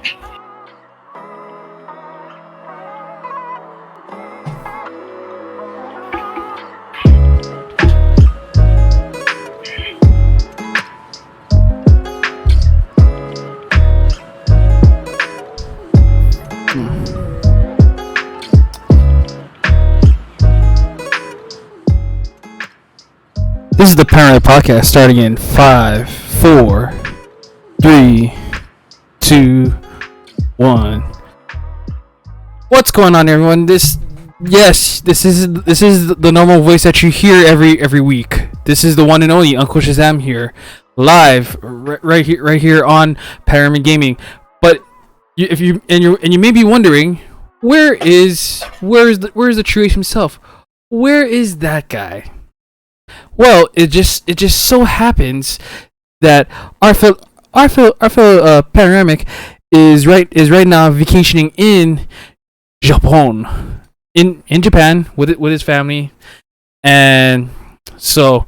This is the Panoramic podcast starting in 5, 4, 3, 2, 1. What's going on, everyone? This is the normal voice that you hear every week. This is the one and only UNKO SHAZAM here, live right here on Panoramic Gaming. But you may be wondering, where is the true ace himself? Where is that guy? Well, it just so happens that our fellow Panoramic is right now vacationing in Japan, in Japan with his family, and so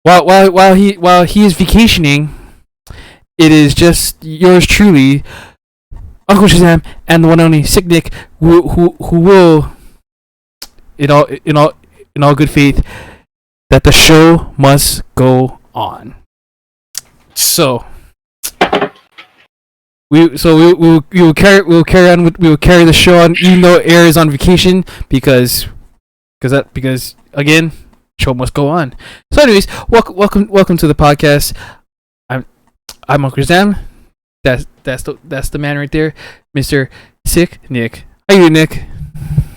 while he is vacationing, it is just yours truly, UNKO SHAZAM, and the one and only Sick Nick, who will, in all good faith, that the show must go on. So we will carry the show on, even though Air is on vacation, because again, show must go on. So, anyways, welcome to the podcast. I'm UNKO SHAZAM. That's the man right there, Mr. Sick Nick. How you doing, Nick?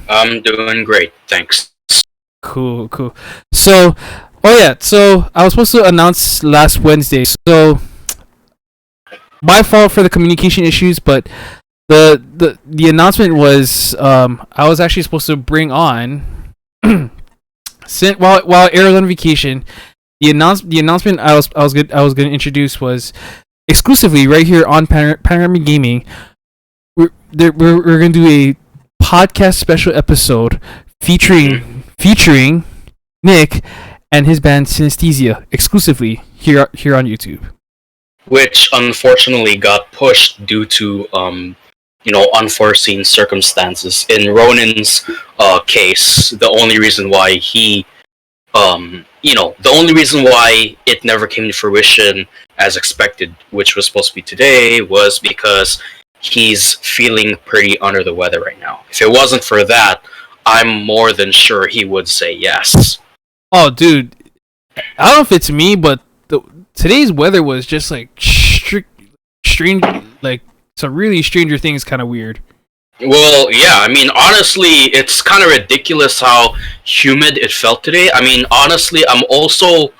I'm doing great, thanks. Cool. So I was supposed to announce last Wednesday. So my fault for the communication issues, but the announcement was I was actually supposed to bring on while Air was on vacation. The announcement I was going to introduce was exclusively right here on Panoramic Gaming. We're going to do a podcast special episode featuring Nick and his band Synesthesia exclusively here on YouTube, which unfortunately got pushed due to unforeseen circumstances. In Ronin's case, the only reason why it never came to fruition as expected, which was supposed to be today, was because he's feeling pretty under the weather right now. If it wasn't for that, I'm more than sure he would say yes. Oh, dude, I don't know if it's me, but today's weather was just like strange, like some really Stranger Things kind of weird. Well, yeah, I mean, honestly, it's kind of ridiculous how humid it felt today. I mean, honestly, I'm also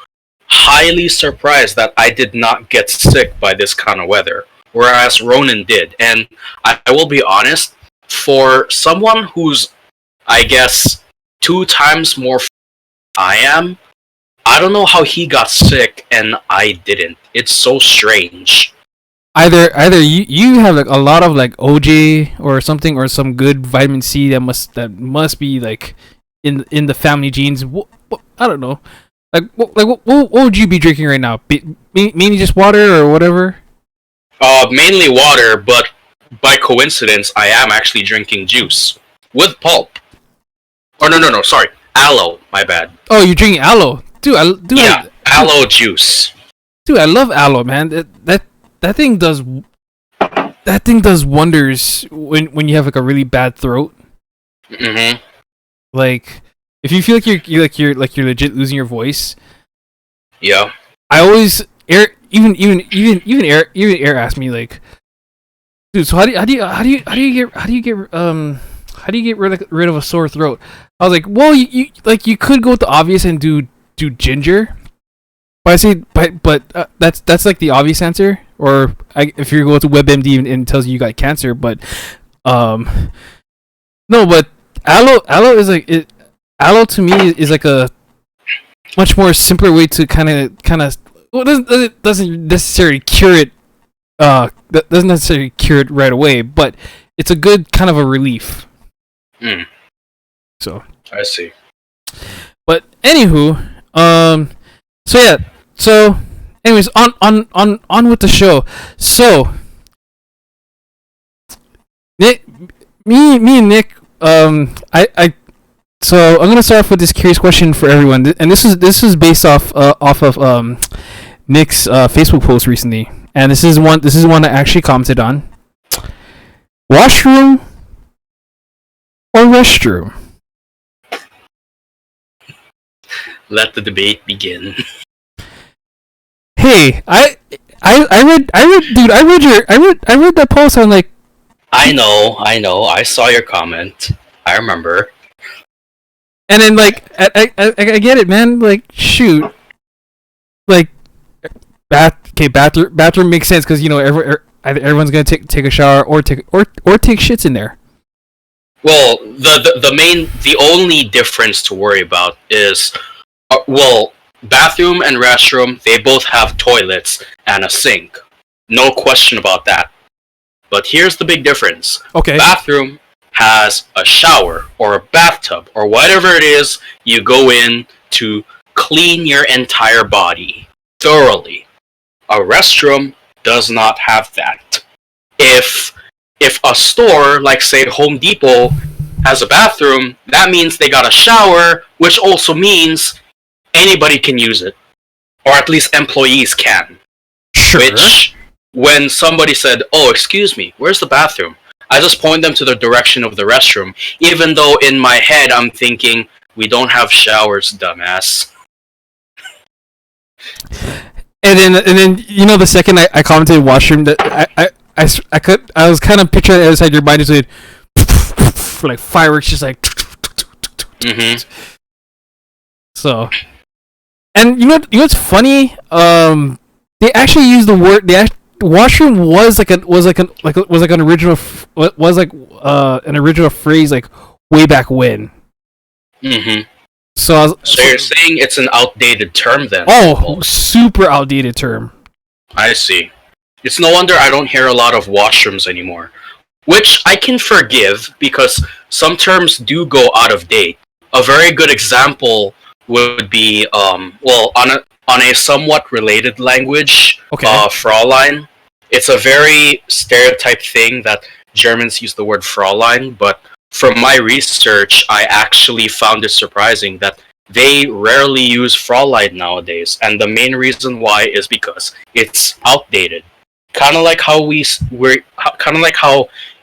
highly surprised that I did not get sick by this kind of weather, whereas Ronin did. And I will be honest, for someone who's, I guess, 2 times more I am, I don't know how he got sick and I didn't. It's so strange. Either you have like a lot of like OJ or something, or some good vitamin C that must be like in the family genes. I don't know. What would you be drinking right now? Mainly just water or whatever? Mainly water, but by coincidence, I am actually drinking juice with pulp. Oh, no, sorry. Aloe, my bad. Oh, you're drinking aloe? Aloe juice. Dude, I love aloe, man. That thing does wonders when you have like a really bad throat. Mm-hmm. Like, if you feel like you're legit losing your voice. Yeah. I always even Air asked me, like, dude, so how do you get rid of a sore throat? I was like, well, you could go with the obvious and do ginger. But I say, but that's like the obvious answer. Or if you go to WebMD and it tells you got cancer, but no, but aloe is like aloe to me is like a much more simpler way to kind of well, it doesn't necessarily cure it. That doesn't necessarily cure it right away, but it's a good kind of a relief. So I see. But anywho, so anyways, on with the show. So Nick, me and Nick. So I'm gonna start off with this curious question for everyone, and this is based off of Nick's Facebook post recently, and this is one I actually commented on. Washroom or restroom? Let the debate begin. Hey, I read, dude. I read that post. I'm like, I know. I saw your comment. I remember. and then like, I get it, man. Like, shoot, like, bathroom makes sense because everyone's gonna take a shower or take shits in there. Well, the only difference to worry about is, bathroom and restroom, they both have toilets and a sink. No question about that. But here's the big difference. Okay. Bathroom has a shower or a bathtub or whatever it is you go in to clean your entire body thoroughly. A restroom does not have that. If a store, like say Home Depot, has a bathroom, that means they got a shower, which also means anybody can use it. Or at least employees can. Sure. Which, when somebody said, "Oh, excuse me, where's the bathroom?" I just point them to the direction of the restroom, even though in my head I'm thinking, we don't have showers, dumbass. And then the second I commented washroom, that I was kind of picturing the other side of your mind, just like, like fireworks, just like. Mm-hmm. So, and you know what's funny? They actually used the word. Washroom was like an original an original phrase like way back when. Mm-hmm. So you're saying it's an outdated term then? Oh, super outdated term. I see. It's no wonder I don't hear a lot of washrooms anymore. Which I can forgive because some terms do go out of date. A very good example would be on a somewhat related language, okay. Fräulein. It's a very stereotyped thing that Germans use the word Fräulein, but from my research, I actually found it surprising that they rarely use Fräulein nowadays, and the main reason why is because it's outdated. Kind of like how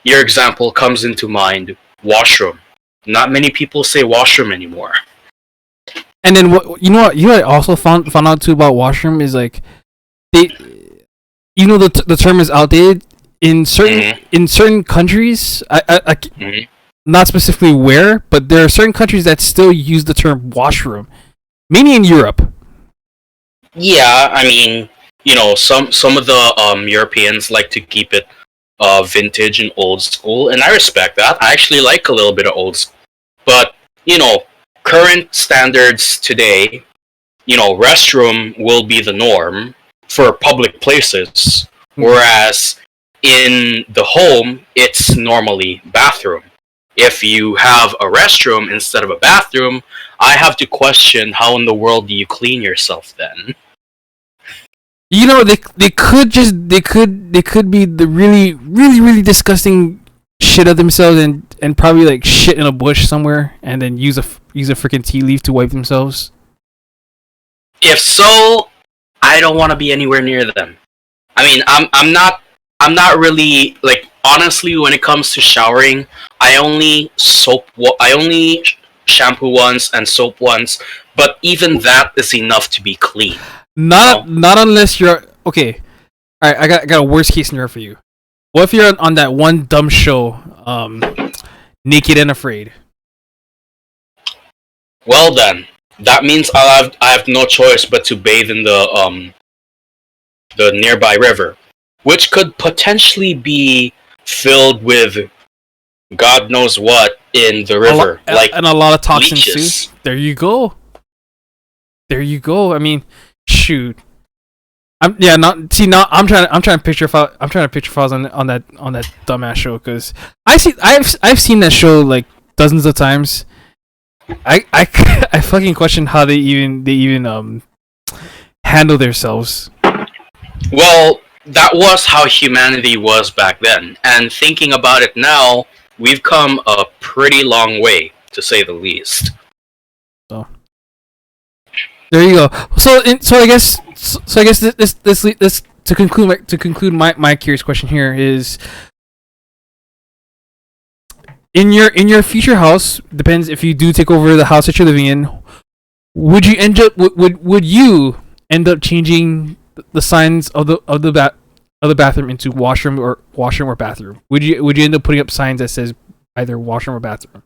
your example comes into mind, washroom. Not many people say washroom anymore. And then what I also found out too about washroom is like the term is outdated in certain countries. I not specifically where, but there are certain countries that still use the term washroom, mainly in Europe. Yeah, I mean, some of the Europeans like to keep it vintage and old school, and I respect that. I actually like a little bit of old school. But, current standards today, restroom will be the norm for public places, whereas in the home, it's normally bathroom. If you have a restroom instead of a bathroom, I have to question how in the world do you clean yourself then? They could be the really really really disgusting shit of themselves and probably like shit in a bush somewhere and then use a freaking tea leaf to wipe themselves. If so, I don't want to be anywhere near them. I mean, I'm not really like, honestly, when it comes to showering, I only shampoo once and soap once, but even that is enough to be clean. Not unless you're okay. All right, I got a worst case scenario for you. What if you're on that one dumb show, Naked and Afraid? Well then, that means I have no choice but to bathe in the nearby river, which could potentially be filled with God knows what in the river, and a lot of toxins leeches. Too. There you go. I mean, shoot. I'm trying to picture if I was on that dumbass show because I've seen that show like dozens of times. I fucking question how they even handle themselves. Well, that was how humanity was back then. And thinking about it now, we've come a pretty long way, to say the least. So there you go. So I guess this to conclude my curious question here is, in your future house, depends if you do take over the house that you're living in, would you end up changing the signs of the bathroom into washroom or bathroom? Would you end up putting up signs that says either washroom or bathroom?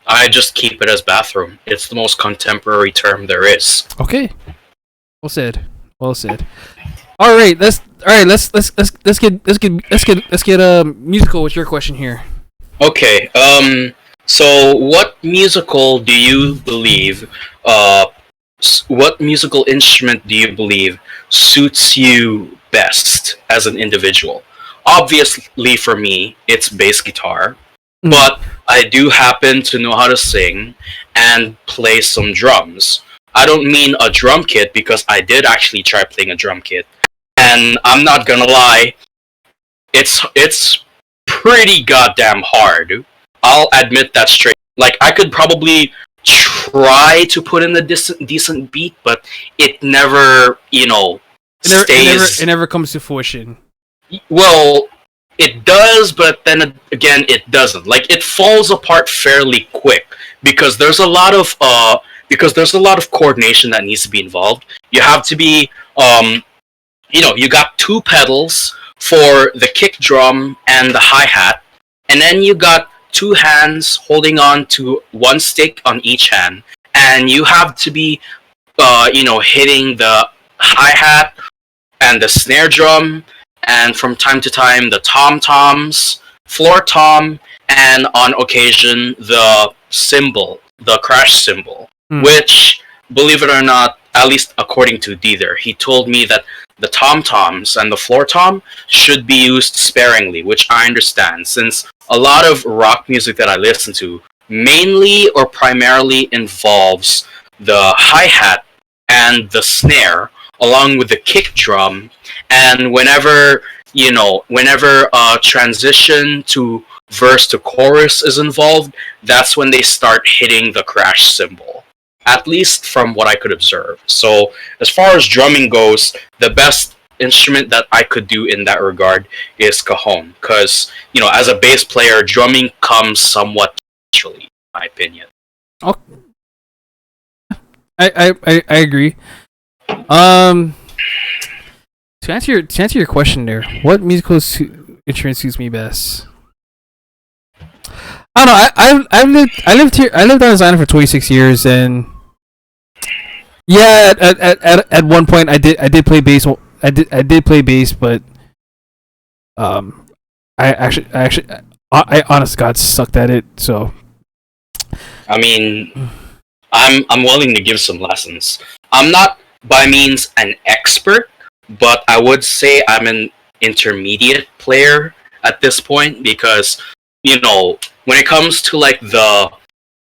I just keep it as bathroom. It's the most contemporary term there is. Okay. Well said. All right, let's get musical with your question here. Okay. So what musical do you believe? What musical instrument do you believe suits you best as an individual? Obviously, for me, it's bass guitar, but I do happen to know how to sing and play some drums. I don't mean a drum kit, because I did actually try playing a drum kit, and I'm not gonna lie, it's pretty goddamn hard. I'll admit that straight. Like, I could probably try to put in a decent beat, but it never, stays. It never comes to fruition. Well, it does, but then again, it doesn't. Like, it falls apart fairly quick because there's a lot of coordination that needs to be involved. You have to be, you got two pedals for the kick drum and the hi-hat, and then you got two hands holding on to one stick on each hand, and you have to be hitting the hi-hat and the snare drum, and from time to time the tom-toms, floor tom, and on occasion the cymbal, the crash cymbal, which, believe it or not, at least according to Deether, he told me that the tom-toms and the floor tom should be used sparingly, which I understand, since a lot of rock music that I listen to mainly or primarily involves the hi-hat and the snare, along with the kick drum, and whenever a transition to verse to chorus is involved, that's when they start hitting the crash cymbal. At least from what I could observe. So, as far as drumming goes, the best instrument that I could do in that regard is cajon. Because, as a bass player, drumming comes somewhat naturally, in my opinion. Oh, I agree. To answer your question there, what musical instrument suits me best? I don't know. I lived on this island for 26 years, and yeah, at one point I did play bass. I did play bass, but I honest to God sucked at it. So I mean, I'm willing to give some lessons. I'm not by means an expert, but I would say I'm an intermediate player at this point, because when it comes to like the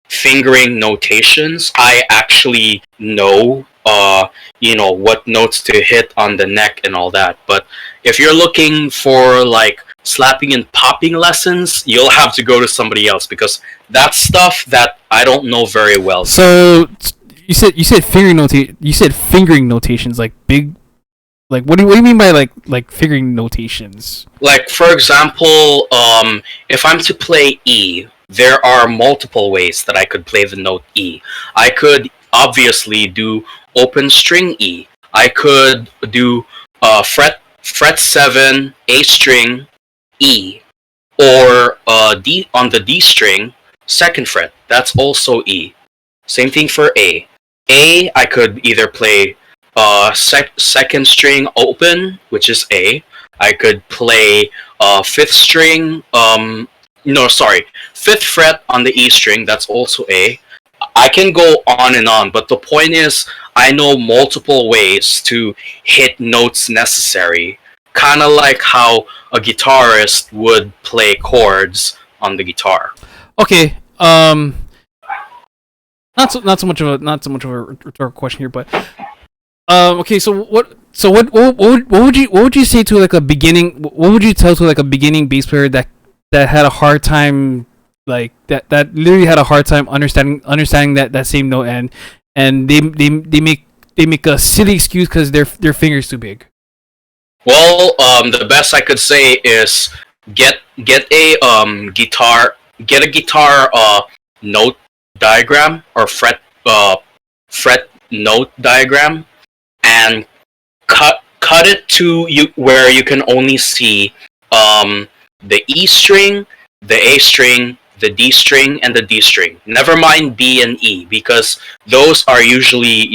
fingering notations, I actually know what notes to hit on the neck and all that. But if you're looking for like slapping and popping lessons, you'll have to go to somebody else, because that's stuff that I don't know very well. So you said fingering notations, like big. Like, what do you mean by like fingering notations? Like, for example, if I'm to play E, there are multiple ways that I could play the note E. I could obviously do open string E. I could do fret 7 A string E, or D on the D string, second fret. That's also E. Same thing for A. A, I could either play second string open, which is A. I could play fifth string, fifth fret on the E string, that's also A. I can go on and on, but the point is, I know multiple ways to hit notes necessary, kind of like how a guitarist would play chords on the guitar. Okay, not so much of a rhetorical question here, but okay, so So what would you say to like a beginning? What would you tell to like a beginning bass player that had a hard time, like that literally had a hard time understanding that same note, and they make a silly excuse because their fingers too big. Well, the best I could say is get a guitar note diagram or fret note diagram, and cut it to you where you can only see the E string, the A string, the D string, and the D string. Never mind B and E, because those are usually,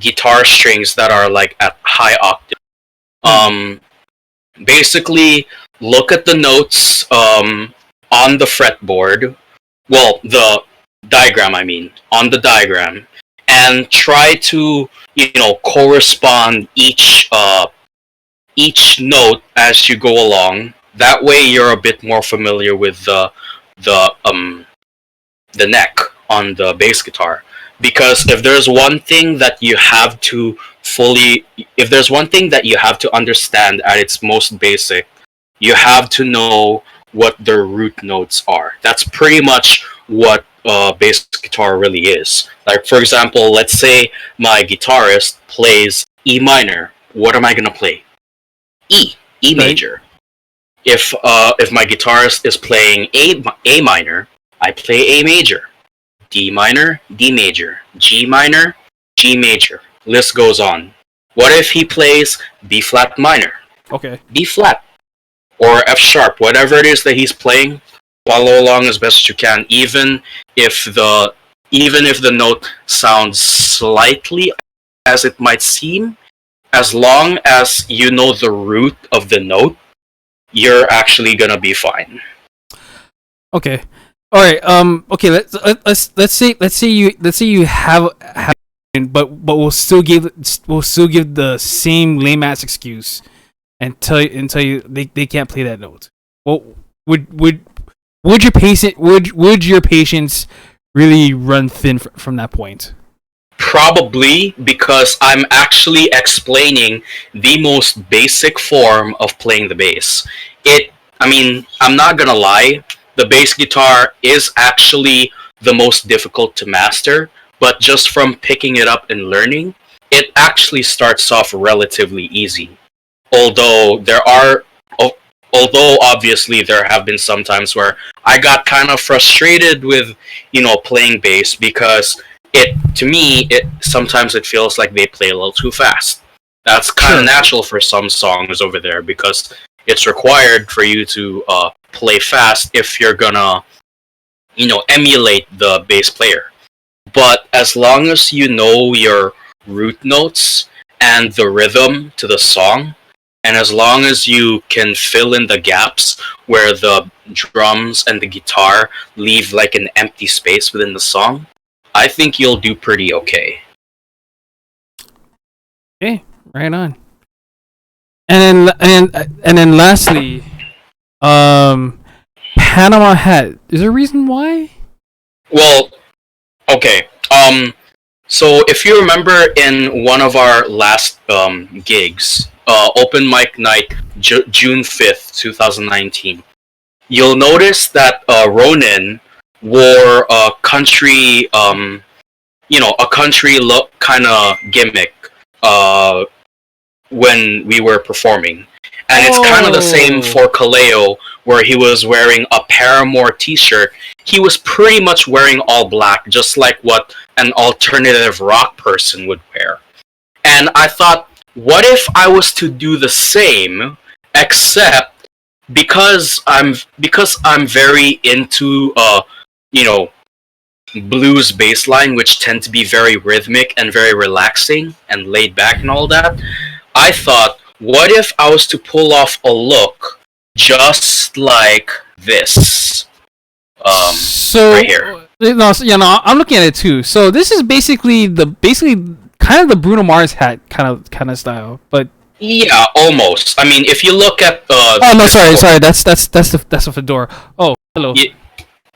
guitar strings that are like at high octave. Um, Basically, look at the notes on the fretboard. Well, the diagram, I mean, on the diagram, and try to correspond each note as you go along. That way, you're a bit more familiar with the um the neck on the bass guitar. Because if there's one thing that you have to understand at its most basic, you have to know what the root notes are. That's pretty much what bass guitar really is. Like, for example, let's say my guitarist plays E minor. What am I gonna play? E major. If my guitarist is playing A minor, I play A major. D minor, D major, G minor, G major. List goes on. What if he plays B flat minor? Okay. B flat or F sharp, whatever it is that he's playing. Follow along as best you can, even if the note sounds slightly as it might seem. As long as you know the root of the note, you're actually gonna be fine. Okay. All right. Okay. Let's say you have but we'll still give the same lame ass excuse and tell you they can't play that note. Well, would your patience really run thin from that point? Probably, because I'm actually explaining the most basic form of playing the bass. I'm not gonna lie, the bass guitar is actually the most difficult to master, but just from picking it up and learning, it actually starts off relatively easy. Although although obviously there have been some times where I got kind of frustrated with, playing bass, because it sometimes it feels like they play a little too fast. That's kind of natural for some songs over there, because it's required for you to play fast if you're gonna emulate the bass player. But as long as you know your root notes and the rhythm to the song, and as long as you can fill in the gaps where the drums and the guitar leave like an empty space within the song, I think you'll do pretty okay. Okay, right on. And then lastly, Panama Hat. Is there a reason why? Well, okay. So if you remember in one of our last gigs, open mic night, June 5th, 2019, you'll notice that Ronan wore a country, a country look kind of gimmick when we were performing. And it's kind of the same for Kaleo, where he was wearing a Paramore t-shirt. He was pretty much wearing all black, just like what an alternative rock person would wear. And I thought, what if I was to do the same, except because I'm very into blues bass line, which tend to be very rhythmic and very relaxing and laid back and all that. I thought, what if I was to pull off a look just like this? So right here. No, I'm looking at it too. So this is basically kind of the Bruno Mars hat kind of style, but yeah, almost. I mean, if you look at oh no, sorry, that's a fedora. Oh, hello.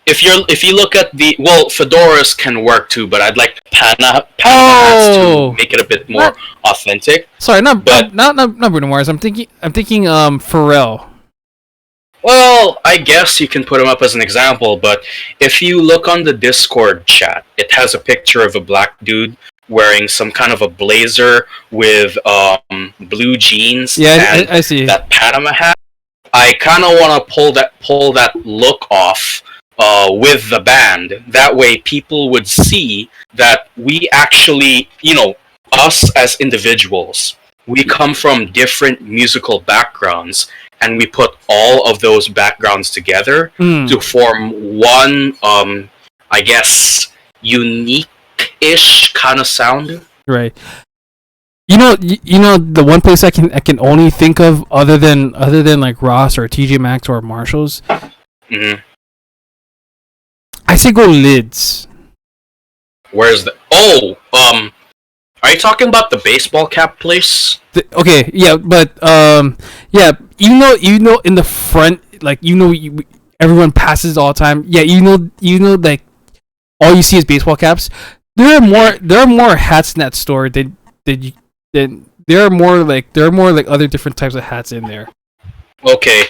if you look at fedoras can work too, but I'd like Panama hats to make it a bit more authentic. Sorry, not Bruno Mars. I'm thinking Pharrell. Well, I guess you can put him up as an example, but if you look on the Discord chat, it has a picture of a black dude wearing some kind of a blazer with blue jeans. Yeah, I see that Panama hat. I kind of want to pull that look off with the band. That way, people would see that we actually, us as individuals, we come from different musical backgrounds, and we put all of those backgrounds together to form one, I guess, unique-ish kind of sound. Right. You know, the one place I can only think of other than like Ross or TJ Maxx or Marshalls. Mm-hmm. I say go Lids. Where's the? Are you talking about the baseball cap place? Okay, yeah, but yeah, you know, in the front, like everyone passes all the time. Yeah, you know, like all you see is baseball caps. There are more hats in that store than there are more like other different types of hats in there. Okay,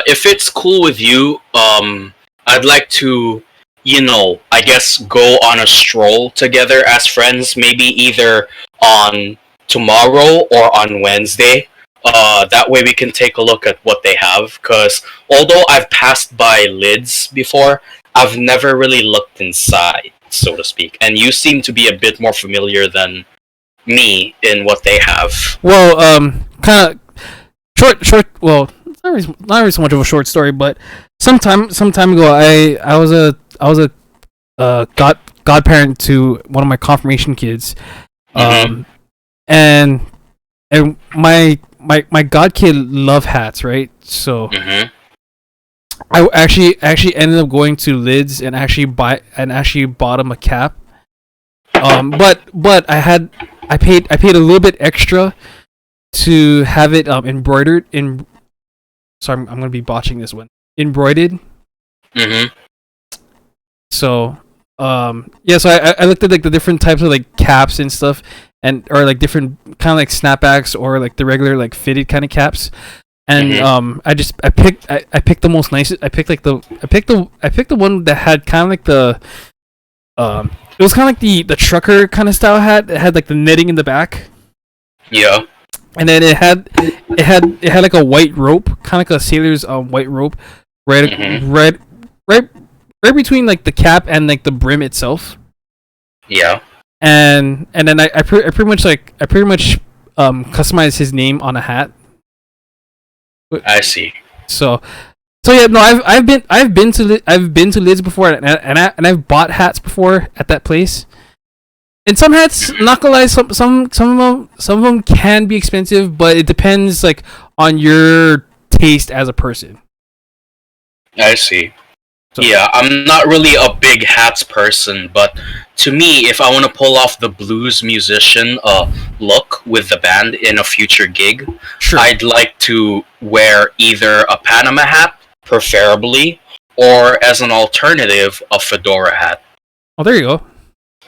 if it's cool with you, I'd like to, I guess go on a stroll together as friends, maybe either on tomorrow or on Wednesday. That way we can take a look at what they have, because although I've passed by Lids before, I've never really looked inside, so to speak. And you seem to be a bit more familiar than me in what they have. Well, kind of short. Well, not really so much of a short story, but some time ago, I was a godparent to one of my confirmation kids, and my god kid love hats, right? So I actually ended up going to Lids and actually bought him a cap. But I paid a little bit extra to have it embroidered in. Sorry, I'm gonna be botching this one. Embroidered. So yeah, so I looked at like the different types of like caps and stuff, or like different kind of like snapbacks or like the regular like fitted kind of caps, and I picked the most nicest. I picked the one that had kind of like the it was kind of like the trucker kind of style hat. It had like the netting in the back. Yeah. And then it had like a white rope, kind of like a sailor's white rope, right between like the cap and like the brim itself. Yeah. And then I pretty much customized his name on a hat. I see. So yeah, no, I've been to Lids before, and I've bought hats before at that place. And some hats, not gonna lie, some of them can be expensive, but it depends like on your taste as a person. I see. So. Yeah, I'm not really a big hats person, but to me, if I want to pull off the blues musician look with the band in a future gig, sure, I'd like to wear either a Panama hat, preferably, or as an alternative, a fedora hat. Oh, there you go.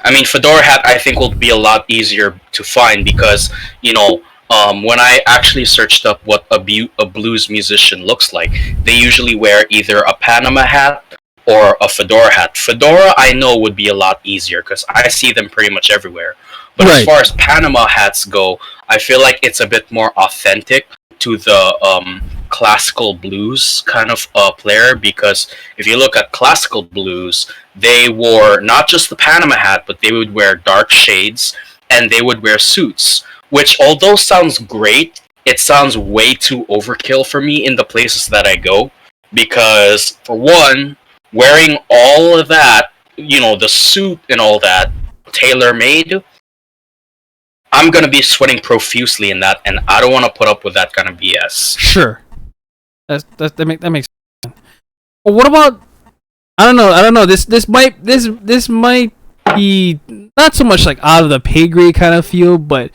I mean, fedora hat I think will be a lot easier to find because, when I actually searched up what a blues musician looks like, they usually wear either a Panama hat or a fedora hat. Fedora I know would be a lot easier because I see them pretty much everywhere. But right, as far as Panama hats go, I feel like it's a bit more authentic to the classical blues kind of player, because if you look at classical blues, they wore not just the Panama hat, but they would wear dark shades and they would wear suits, which although sounds great, it sounds way too overkill for me in the places that I go, because for one, wearing all of that, the suit and all that, tailor-made, I'm gonna be sweating profusely in that, and I don't want to put up with that kind of BS. Sure, that makes sense. Well, what about? I don't know. This might be not so much like out of the pay grade kind of feel, but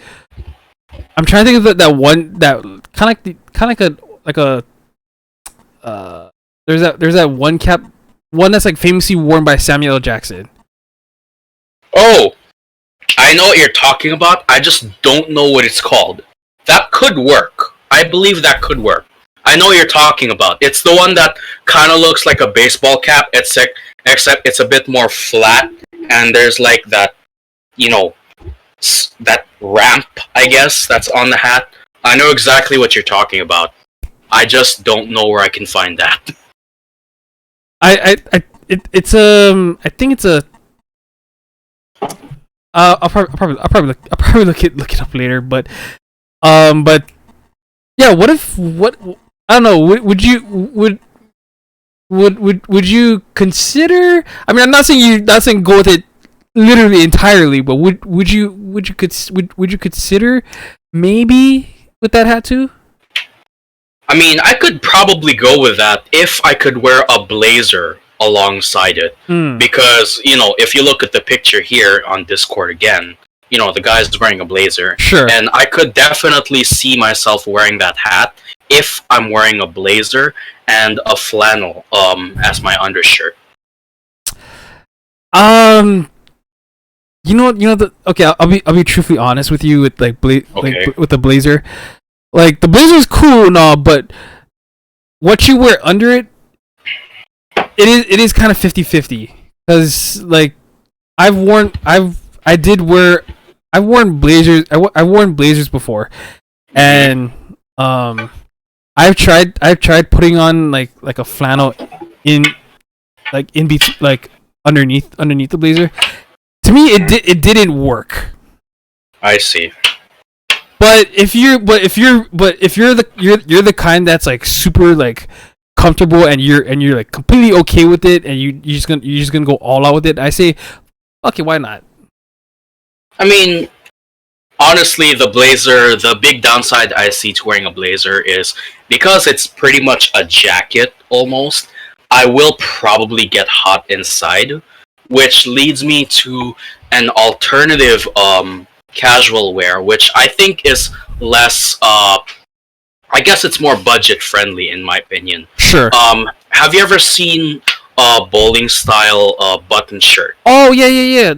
I'm trying to think of that one that kind of like a there's that one cap one that's like famously worn by Samuel L. Jackson. Oh, I know what you're talking about. I just don't know what it's called. That could work. I believe that could work. I know what you're talking about. It's the one that kind of looks like a baseball cap, except it's a bit more flat, and there's like that, you know, that ramp, I guess, that's on the hat. I know exactly what you're talking about. I just don't know where I can find that. I think it's a. I'll probably look it up later, but yeah. What I don't know. Would you consider? I mean, I'm not saying go with it literally entirely, but would you consider maybe with that hat too? I mean, I could probably go with that if I could wear a blazer alongside it. Because, if you look at the picture here on Discord again, the guy's wearing a blazer. Sure. And I could definitely see myself wearing that hat if I'm wearing a blazer and a flannel as my undershirt. Okay, I'll be truthfully honest with you with Okay. like with the blazer. Like the blazer's cool and all, but what you wear under it, it is kind of 50-50. Cause like I've worn blazers. I've worn blazers before, and I've tried putting on like a flannel in between, like underneath the blazer. To me, it didn't work. I see. But if you're the kind that's like super like comfortable and you're like completely okay with it and you're just gonna go all out with it, I say, okay, why not? I mean, honestly, the big downside I see to wearing a blazer is because it's pretty much a jacket almost. I will probably get hot inside, which leads me to an alternative casual wear, which I think is less. I guess it's more budget friendly in my opinion. Sure. Have you ever seen a bowling style button shirt? Oh yeah.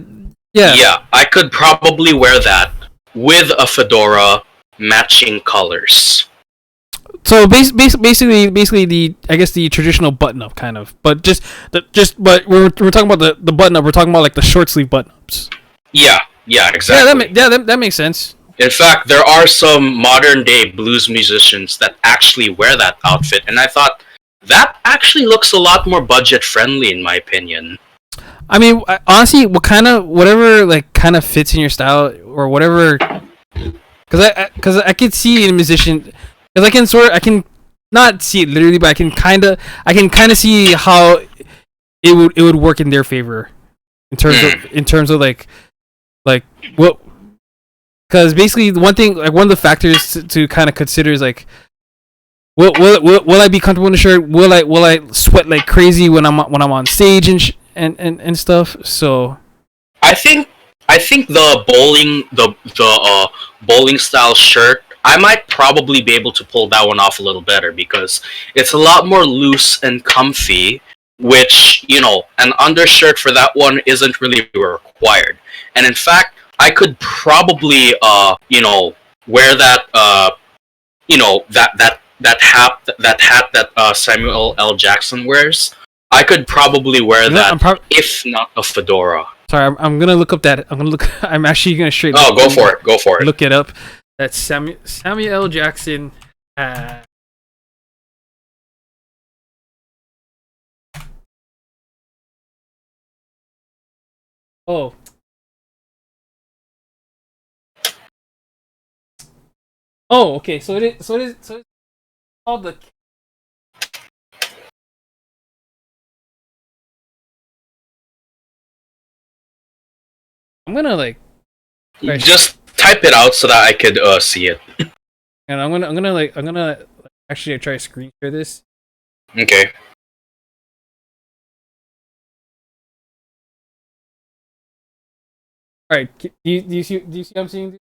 Yeah, I could probably wear that with a fedora, matching colors. So basically the traditional button up kind of, but but we're talking about the button up. We're talking about like the short sleeve button ups. Yeah, exactly. That makes sense. In fact, there are some modern day blues musicians that actually wear that outfit, and I thought that actually looks a lot more budget friendly in my opinion. I mean, honestly, whatever like kind of fits in your style or whatever, because I could see in a musician, because I can not see it literally, but I can kind of see how it would work in their favor in terms of like what, because basically the one of the factors to kind of consider is like, will I be comfortable in the shirt? Will I sweat like crazy when I'm on stage and stuff? So I think the bowling style shirt, I might probably be able to pull that one off a little better because it's a lot more loose and comfy, which an undershirt for that one isn't really required. And in fact, I could probably wear that that hat that Samuel L. Jackson wears. I could probably wear that if not a fedora. Sorry, I'm gonna look up that. I'm actually gonna straight. Oh, go for it. Look it up. That's Samuel L. Jackson. Oh. Oh, okay. So it's called the. I'm gonna like. Just type it out so that I could see it. And I'm gonna actually try to screen share this. Okay. All right. Do you see what I'm seeing?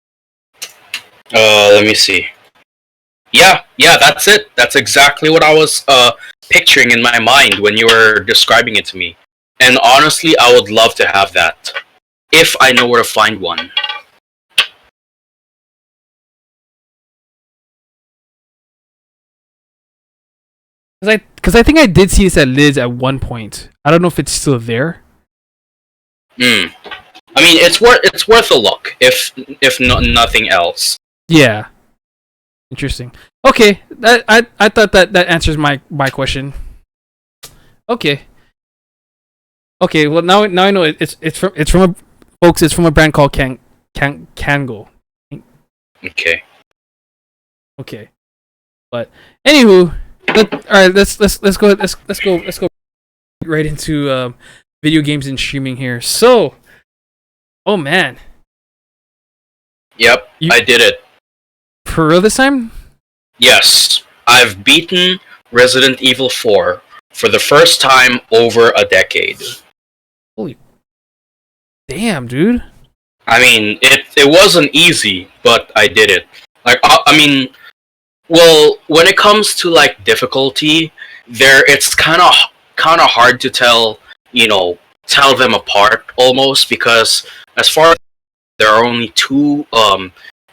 Let me see. Yeah, that's it. That's exactly what I was picturing in my mind when you were describing it to me. And honestly, I would love to have that if I know where to find one. Because I think I did see this at Liz at one point. I don't know if it's still there. Hmm. I mean, it's worth a look if nothing else. Yeah. Interesting. Okay, I thought that answers my question. Okay. Okay. Well, now I know it's from a folks. It's from a brand called Kango. Okay. Okay. But anywho, all right. Let's go right into video games and streaming here. So, oh man. Yep, I did it. For real this time? Yes, I've beaten Resident Evil 4 for the first time over a decade. Holy damn, dude. I mean, it wasn't easy, but I did it. Like, I mean, well, when it comes to like difficulty, it's kind of hard to tell them apart almost, because as far as there are only two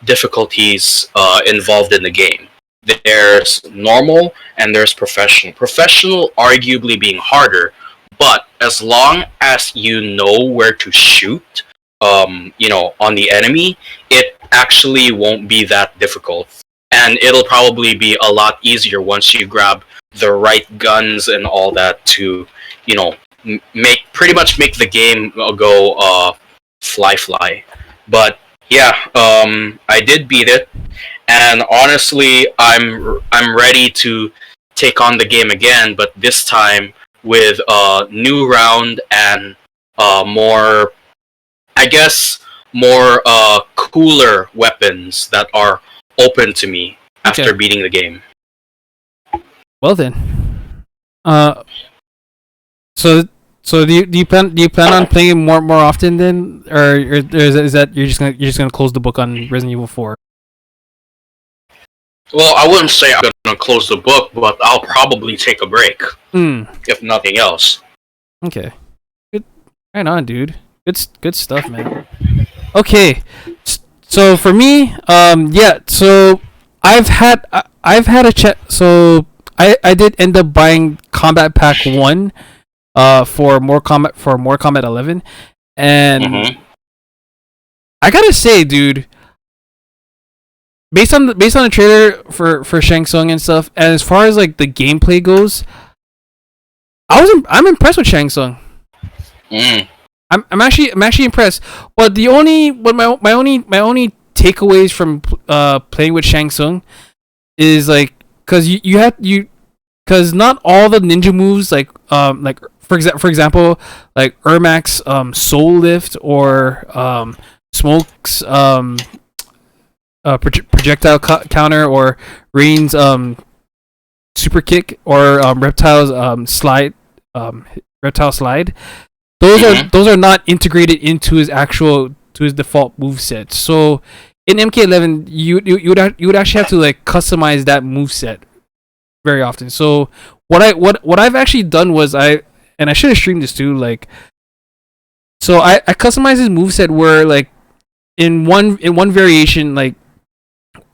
difficulties involved in the game. There's normal and there's professional. Professional arguably being harder, but as long as you know where to shoot, on the enemy, it actually won't be that difficult. And it'll probably be a lot easier once you grab the right guns and all that to, pretty much make the game go fly. But yeah, I did beat it, and honestly, I'm ready to take on the game again, but this time with a new round and more, I guess, more cooler weapons that are open to me after beating the game. Well then, so do you plan on playing it more often then, or is that you're just gonna close the book on Resident Evil 4? Well, I wouldn't say I'm gonna close the book, but I'll probably take a break, if nothing else. Okay, good, right on, dude. Good stuff, man. Okay, so for me, so I've had a chat. So I did end up buying Combat Pack 1. For more Kombat 11, and I gotta say, dude, based on the trailer for Shang Tsung and stuff, and as far as like the gameplay goes, I'm impressed with Shang Tsung. I'm actually impressed. But my only takeaways from playing with Shang Tsung is like, because not all the ninja moves like for example, like Ermac's Soul Lift or Smoke's projectile counter, or Rain's super kick, or Reptile's reptile slide. Those are not integrated into his default moveset. So in MK11, you would actually have to like customize that moveset very often. So what I've actually done was and I should have streamed this too. Like, so I customized his moveset where like in one variation, like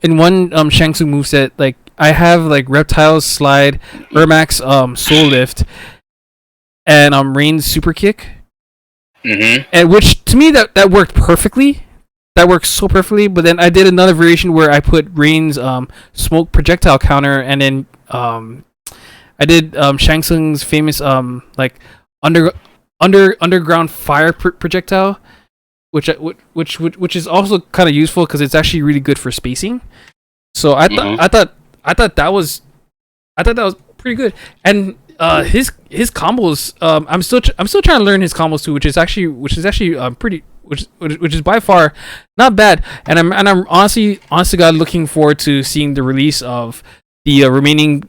in one Shang Tsung moveset, like I have like Reptile's slide, Ermac's Soul Lift, and Rain's super kick. And which to me that worked perfectly. That works so perfectly. But then I did another variation where I put Rain's smoke projectile counter, and then I did Shang Tsung's famous like underground fire projectile, which is also kind of useful because it's actually really good for spacing. So I thought that was pretty good. And his combos, I'm still trying to learn his combos too, which is actually pretty, which is by far not bad. And I'm honestly God looking forward to seeing the release of the remaining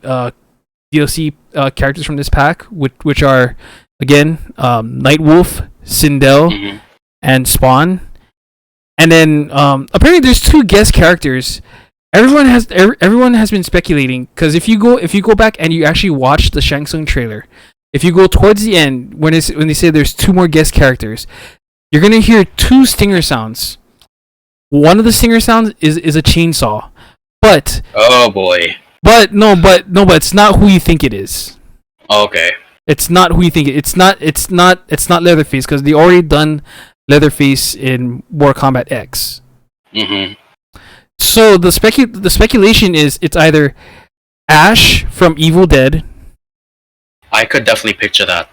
DLC characters from this pack, which are again Nightwolf, Sindel, and Spawn. And then apparently there's 2 guest characters everyone has been speculating, because if you go back and you actually watch the Shang Tsung trailer, if you go towards the end when they say there's two more guest characters, you're gonna hear two stinger sounds. One of the stinger sounds is a chainsaw, but oh boy, but it's not who you think it is. Okay. It's not who you think it's not Leatherface, because they already done Leatherface in Mortal Kombat X. Mm-hmm. So the speculation is it's either Ash from Evil Dead. I could definitely picture that.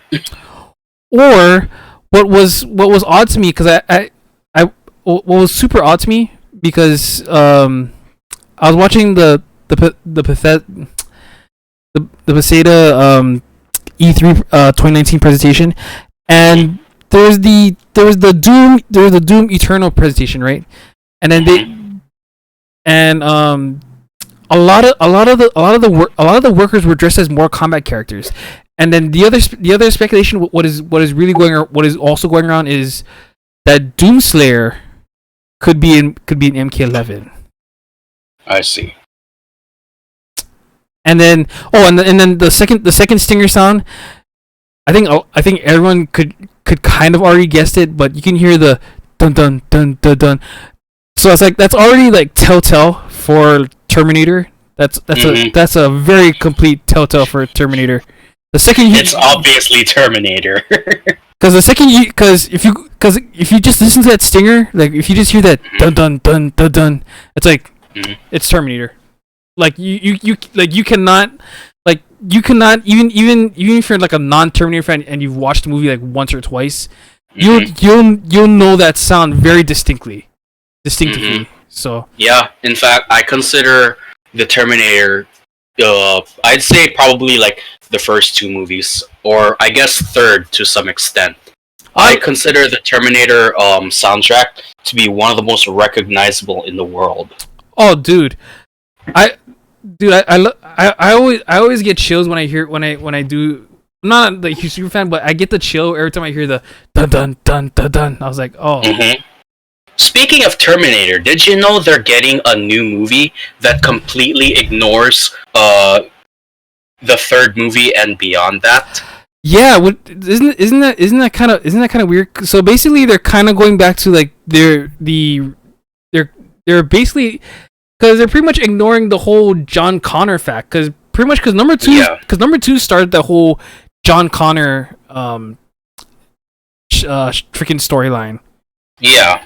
Or what was odd to me, because what was super odd to me, because I was watching the Bethesda E3 2019 presentation, and there was the Doom Eternal presentation, right? And then a lot of the workers were dressed as Mortal Kombat characters. And then the other speculation, what is also going around, is that Doomslayer could be in MK11. I see. And then the second stinger sound, I think everyone could kind of already guessed it, but you can hear the dun dun dun dun dun. So it's like that's already like telltale for Terminator. That's a very complete telltale for Terminator. The second it's obviously Terminator. Because if you just listen to that stinger, like if you just hear that dun dun dun dun dun, it's like it's Terminator. Like you cannot even if you're like a non-Terminator fan and you've watched the movie like once or twice, you'll know that sound very distinctively. So yeah, in fact, I consider the Terminator. I'd say probably like the first two movies, or I guess third to some extent. I consider the Terminator soundtrack to be one of the most recognizable in the world. Oh, dude, I always get chills when I hear when I do. I'm not a huge super fan, but I get the chill every time I hear the dun dun dun dun dun. I was like, oh. Mm-hmm. Speaking of Terminator, did you know they're getting a new movie that completely ignores the third movie and beyond that? Yeah, isn't that kind of weird? So basically, they're kind of going back to like they're basically, because they're pretty much ignoring the whole John Connor fact, because number two started the whole John Connor freaking storyline. Yeah.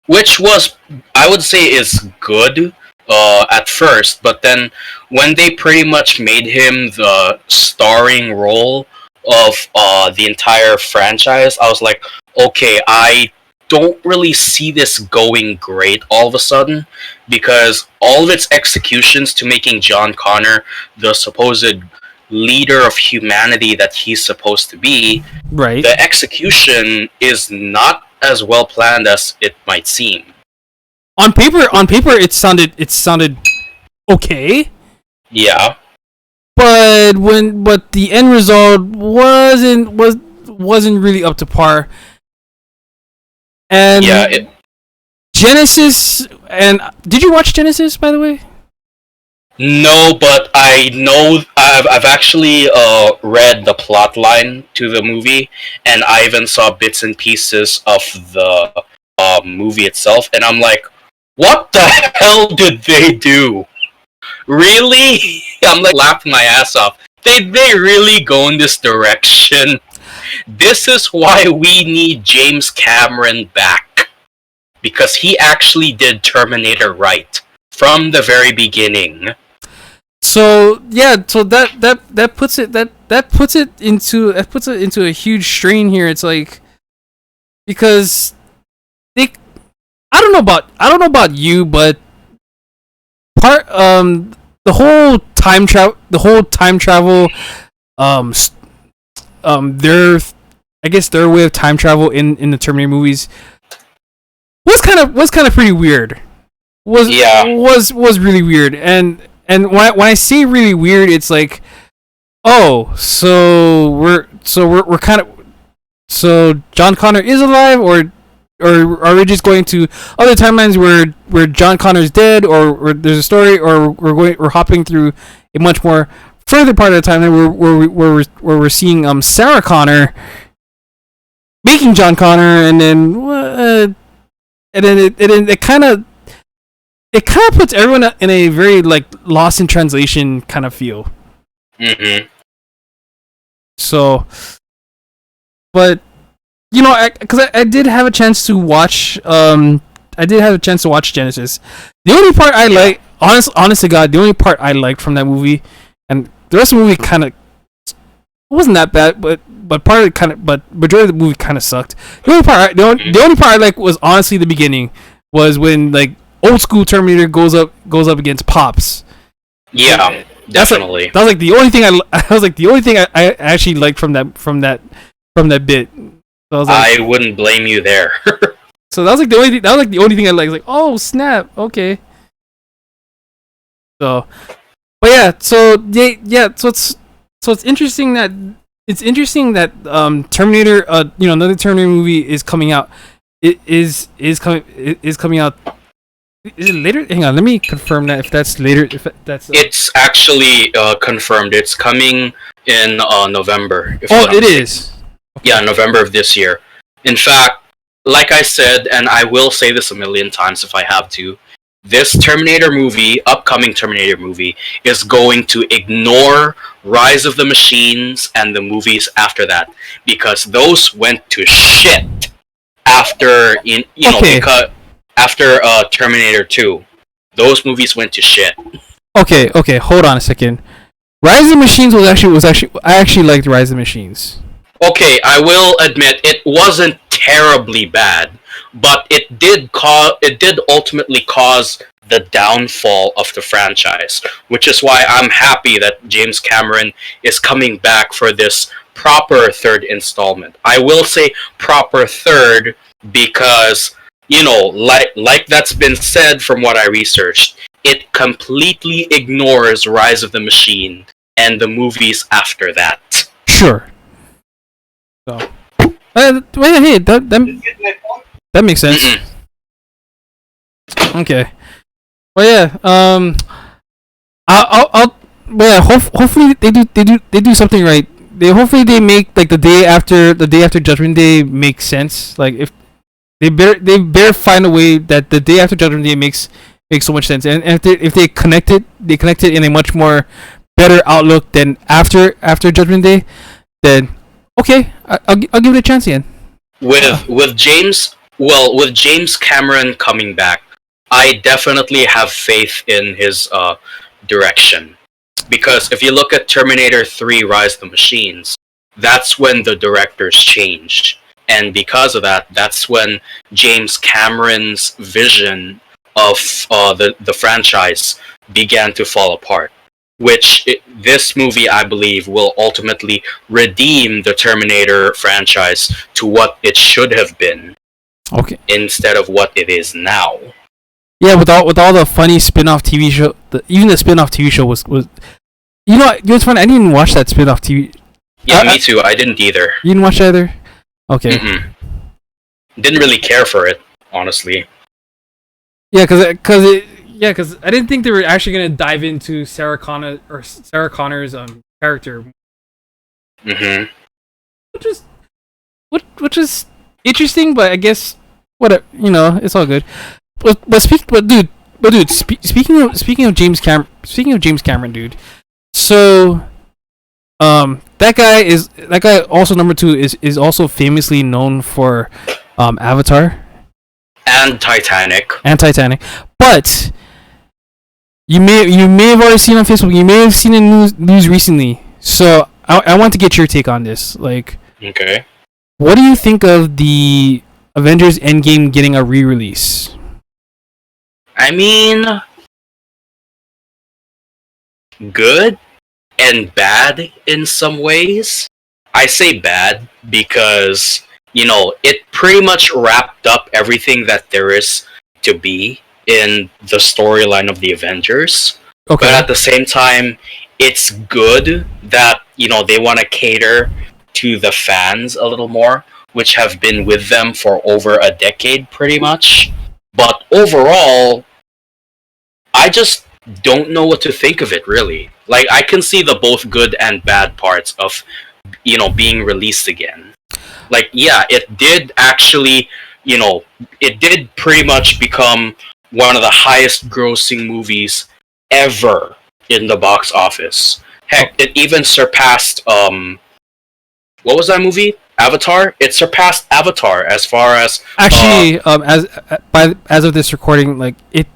Which was, I would say, is good at first, but then when they pretty much made him the starring role of the entire franchise, I was like, okay, I don't really see this going great all of a sudden, because all of its executions to making John Connor the supposed leader of humanity that he's supposed to be, right? The execution is not as well planned as it might seem. On paper, it sounded okay. Yeah. But the end result wasn't really up to par. And yeah, Genesis, and did you watch Genesis, by the way? No, but I know I've actually read the plot line to the movie, and I even saw bits and pieces of the movie itself, and I'm like, what the hell did they do? Really? I'm like laughing my ass off. Did they really go in this direction? This is why we need James Cameron back, because he actually did Terminator right from the very beginning. So yeah, so that puts it into a huge strain here. It's like, because I don't know about you, but the whole time travel their way of time travel in the Terminator movies was kind of pretty weird. Was really weird. And when I say really weird, it's like, oh, so we're kind of, so John Connor is alive, or or are we just going to other timelines where John Connor's dead, or there's a story, or we're hopping through a much more further part of the timeline where we're seeing Sarah Connor making John Connor, and then it kind of puts everyone in a very like lost in translation kind of feel. Mm-hmm. So, but because I did have a chance to watch Genesis. The only part I like, honest to God, the only part I liked from that movie, and the rest of the movie kind of wasn't that bad, but part of it but majority of the movie kind of sucked. The only part I liked was honestly the beginning, was when like old school Terminator goes up against Pops. Yeah, definitely. That was like the only thing I actually liked from that bit. So I wouldn't blame you there. So that was like the only thing I liked. Like, oh snap, okay. So, but yeah, so it's interesting that Terminator, another Terminator movie is coming out. It is coming out. Is it later? Hang on, let me confirm that if that's later. It's actually confirmed. It's coming in November. It is. Okay. Yeah, November of this year. In fact, like I said, and I will say this a million times if I have to, this upcoming Terminator movie, is going to ignore Rise of the Machines and the movies after that, because those went to shit after after Terminator 2. Those movies went to shit. Okay, hold on a second. Rise of the Machines I actually liked Rise of the Machines. Okay, I will admit it wasn't terribly bad, but it did ultimately cause the downfall of the franchise, which is why I'm happy that James Cameron is coming back for this proper third installment. I will say proper third because, like that's been said from what I researched, it completely ignores Rise of the Machine and the movies after that. Sure. So, hey, that makes sense. Mm-mm. Okay. Well, yeah. Hopefully they do something right. Hopefully they make like the day after Judgment Day makes sense. Like if they better find a way that the day after Judgment Day makes so much sense. And if they connect it in a much more better outlook than after Judgment Day, then okay, I'll give it a chance again. With James Cameron coming back, I definitely have faith in his direction. Because if you look at Terminator 3 Rise of the Machines, that's when the directors changed. And because of that, that's when James Cameron's vision of the franchise began to fall apart. This movie, I believe, will ultimately redeem the Terminator franchise to what it should have been. Okay. Instead of what it is now. Yeah, with all the funny spin-off TV show, even the spin-off TV show was what's funny? I didn't even watch that spin-off TV. Yeah, me too. I didn't either. You didn't watch it either? Okay. Mm-mm. Didn't really care for it, honestly. Yeah, because I didn't think they were actually gonna dive into Sarah Connor's character. Mm-hmm. Which is interesting, but I guess it's all good. Speaking of James Cameron, dude. So, that guy also number 2 is also famously known for Avatar and Titanic. But you may have already seen on Facebook. You may have seen in news recently. So I want to get your take on this. Like, okay, what do you think of the Avengers Endgame getting a re-release? I mean, good and bad in some ways. I say bad because, it pretty much wrapped up everything that there is to be in the storyline of the Avengers. Okay. But at the same time, it's good that, they want to cater to the fans a little more. which have been with them for over a decade, pretty much. But overall, I just don't know what to think of it, really. Like, I can see the both good and bad parts of, being released again. Like, yeah, it did actually, it did pretty much become one of the highest grossing movies ever in the box office. Heck, it even surpassed, what was that movie? Avatar? It surpassed Avatar as far as... Actually, as of this recording, like, it's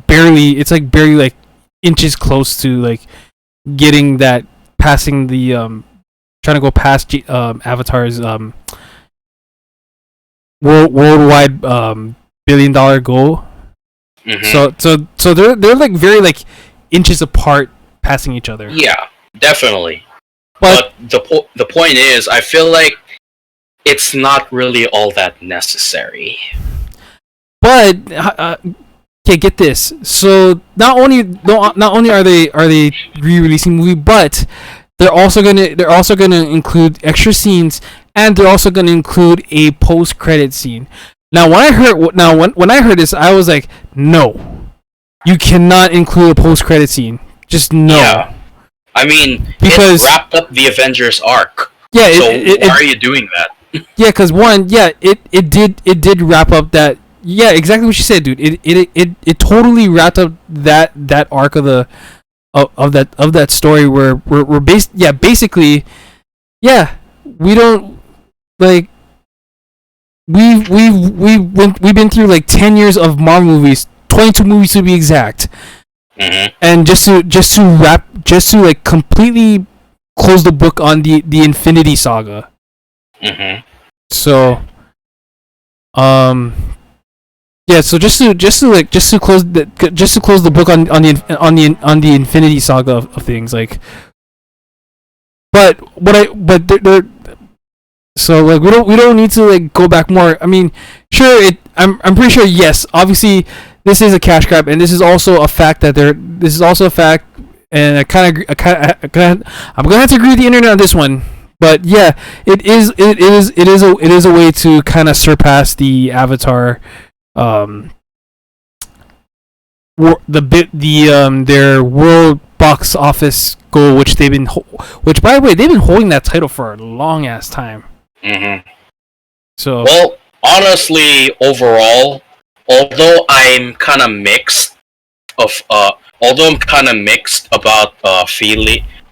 barely like inches close to like getting that, passing the trying to go past Avatar's worldwide $1 billion goal. Mm-hmm. So they're like very like inches apart, passing each other. Yeah, definitely. But the point is, I feel like it's not really all that necessary. But okay, get this. So not only are they re-releasing the movie, but they're also gonna include extra scenes, and they're also gonna include a post-credit scene. Now, when I heard this, I was like, no, you cannot include a post-credit scene. Just no. Yeah. I mean, because it wrapped up the Avengers arc. Yeah. So why are you doing that? Yeah, because it did wrap up that. Yeah, exactly what you said, dude. It totally wrapped up that arc of that story where we're basically we don't like we've been through like 10 years of Marvel movies, 22 movies to be exact. Mm-hmm. And just to like completely close the book on the Infinity Saga. Mm-hmm. So yeah, so just to close the book on the Infinity Saga of things, like, so like we don't need to like go back more. I mean, sure, I'm pretty sure, yes, obviously this is a cash grab, and this is also a fact, and I'm gonna have to agree with the internet on this one. But yeah, it is a way to kind of surpass the Avatar, their world box office goal, which by the way, they've been holding that title for a long ass time. Mm-hmm. So, well, honestly, overall, although I'm kind of mixed about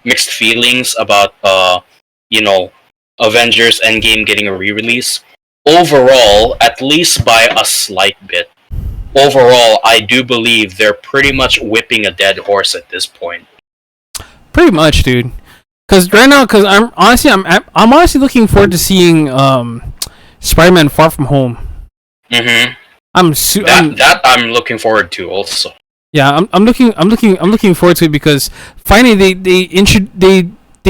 mixed feelings about Avengers Endgame getting a re-release, overall, at least by a slight bit, overall, I do believe they're pretty much whipping a dead horse at this point. Pretty much, dude. Because I'm honestly looking forward to seeing Spider-Man: Far From Home. Mm-hmm. I'm looking forward to also. Yeah, I'm looking forward to it, because finally they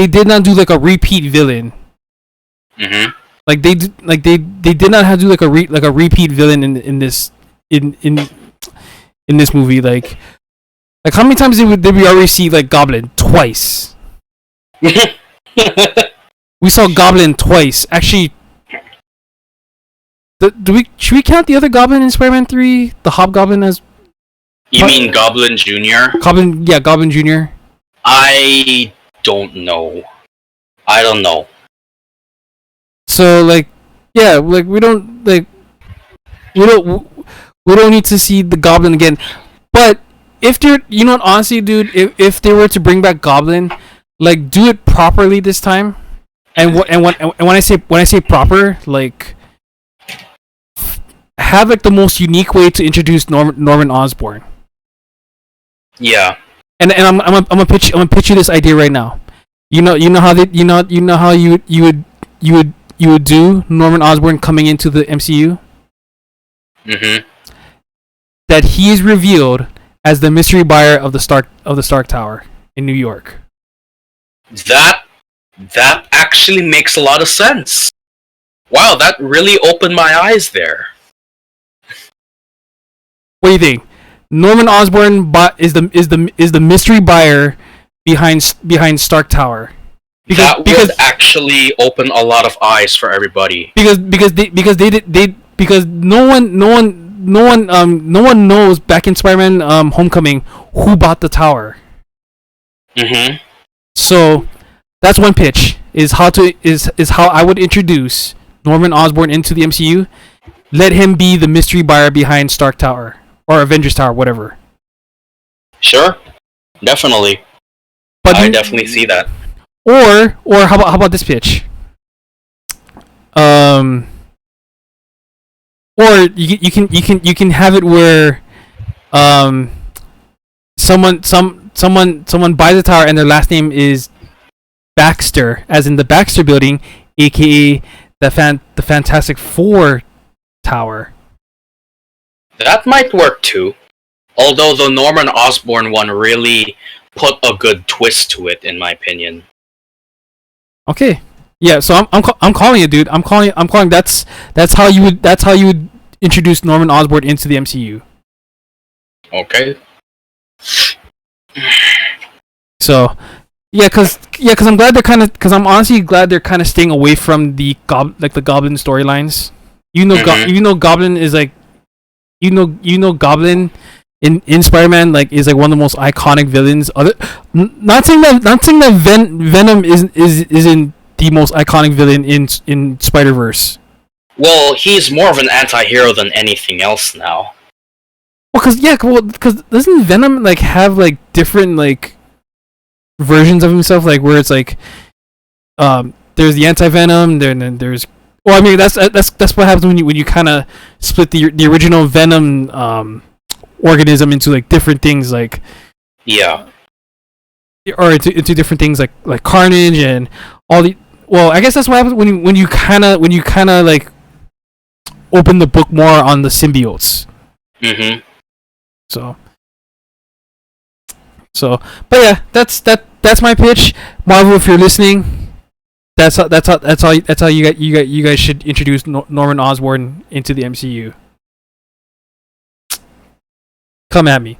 did not do like a repeat villain. Mm-hmm. Like they did not have to do like a repeat villain in this movie. Like how many times did we already see like Goblin? Twice. We saw Goblin twice. Actually, should we count the other Goblin in Spider-Man 3, the Hobgoblin, as? You mean Goblin Jr.? Goblin Jr. I don't know. So like, yeah, like we don't need to see the Goblin again. But if they're, honestly, dude, if they were to bring back Goblin, like, do it properly this time. And when I say proper, like, have like the most unique way to introduce Norman Osborn. Yeah. And I'm gonna pitch you this idea right now. You know how you would do Norman Osborn coming into the MCU? Mm-hmm. That he is revealed as the mystery buyer of the Stark Tower in New York. That actually makes a lot of sense. Wow, that really opened my eyes there. What do you think? Norman Osborn is the mystery buyer behind Stark Tower. That would actually open a lot of eyes for everybody. Because no one knows back in Spider-Man Homecoming who bought the tower. Mm-hmm. So that's one pitch is how I would introduce Norman Osborn into the MCU. Let him be the mystery buyer behind Stark Tower or Avengers Tower, whatever. Sure, definitely. But I definitely see that. Or how about this pitch? Or you can have it where someone buys a tower and their last name is Baxter, as in the Baxter Building, aka the Fantastic Four Tower. That might work too. Although the Norman Osborn one really put a good twist to it, in my opinion. Okay. Yeah, so I'm calling it, dude. I'm calling. That's how you would introduce Norman Osborn into the MCU. Okay. So, cause I'm glad I'm honestly glad they're kind of staying away from the Goblin storylines. Goblin is like, Goblin in Spider-Man is like one of the most iconic villains. Not saying that Venom is in the most iconic villain in Spider-Verse. Well, he's more of an anti-hero than anything else now. Because doesn't Venom have different versions of himself, where it's there's the anti-Venom, then there's, well, I mean that's what happens when you kind of split the original Venom organism into different things, yeah, or into different things like Carnage and all the. Well, I guess that's what happens when you kind of open the book more on the symbiotes. Mm-hmm. So, but yeah, that's my pitch. Marvel, if you're listening, that's how you guys should introduce Norman Osborn into the MCU. Come at me.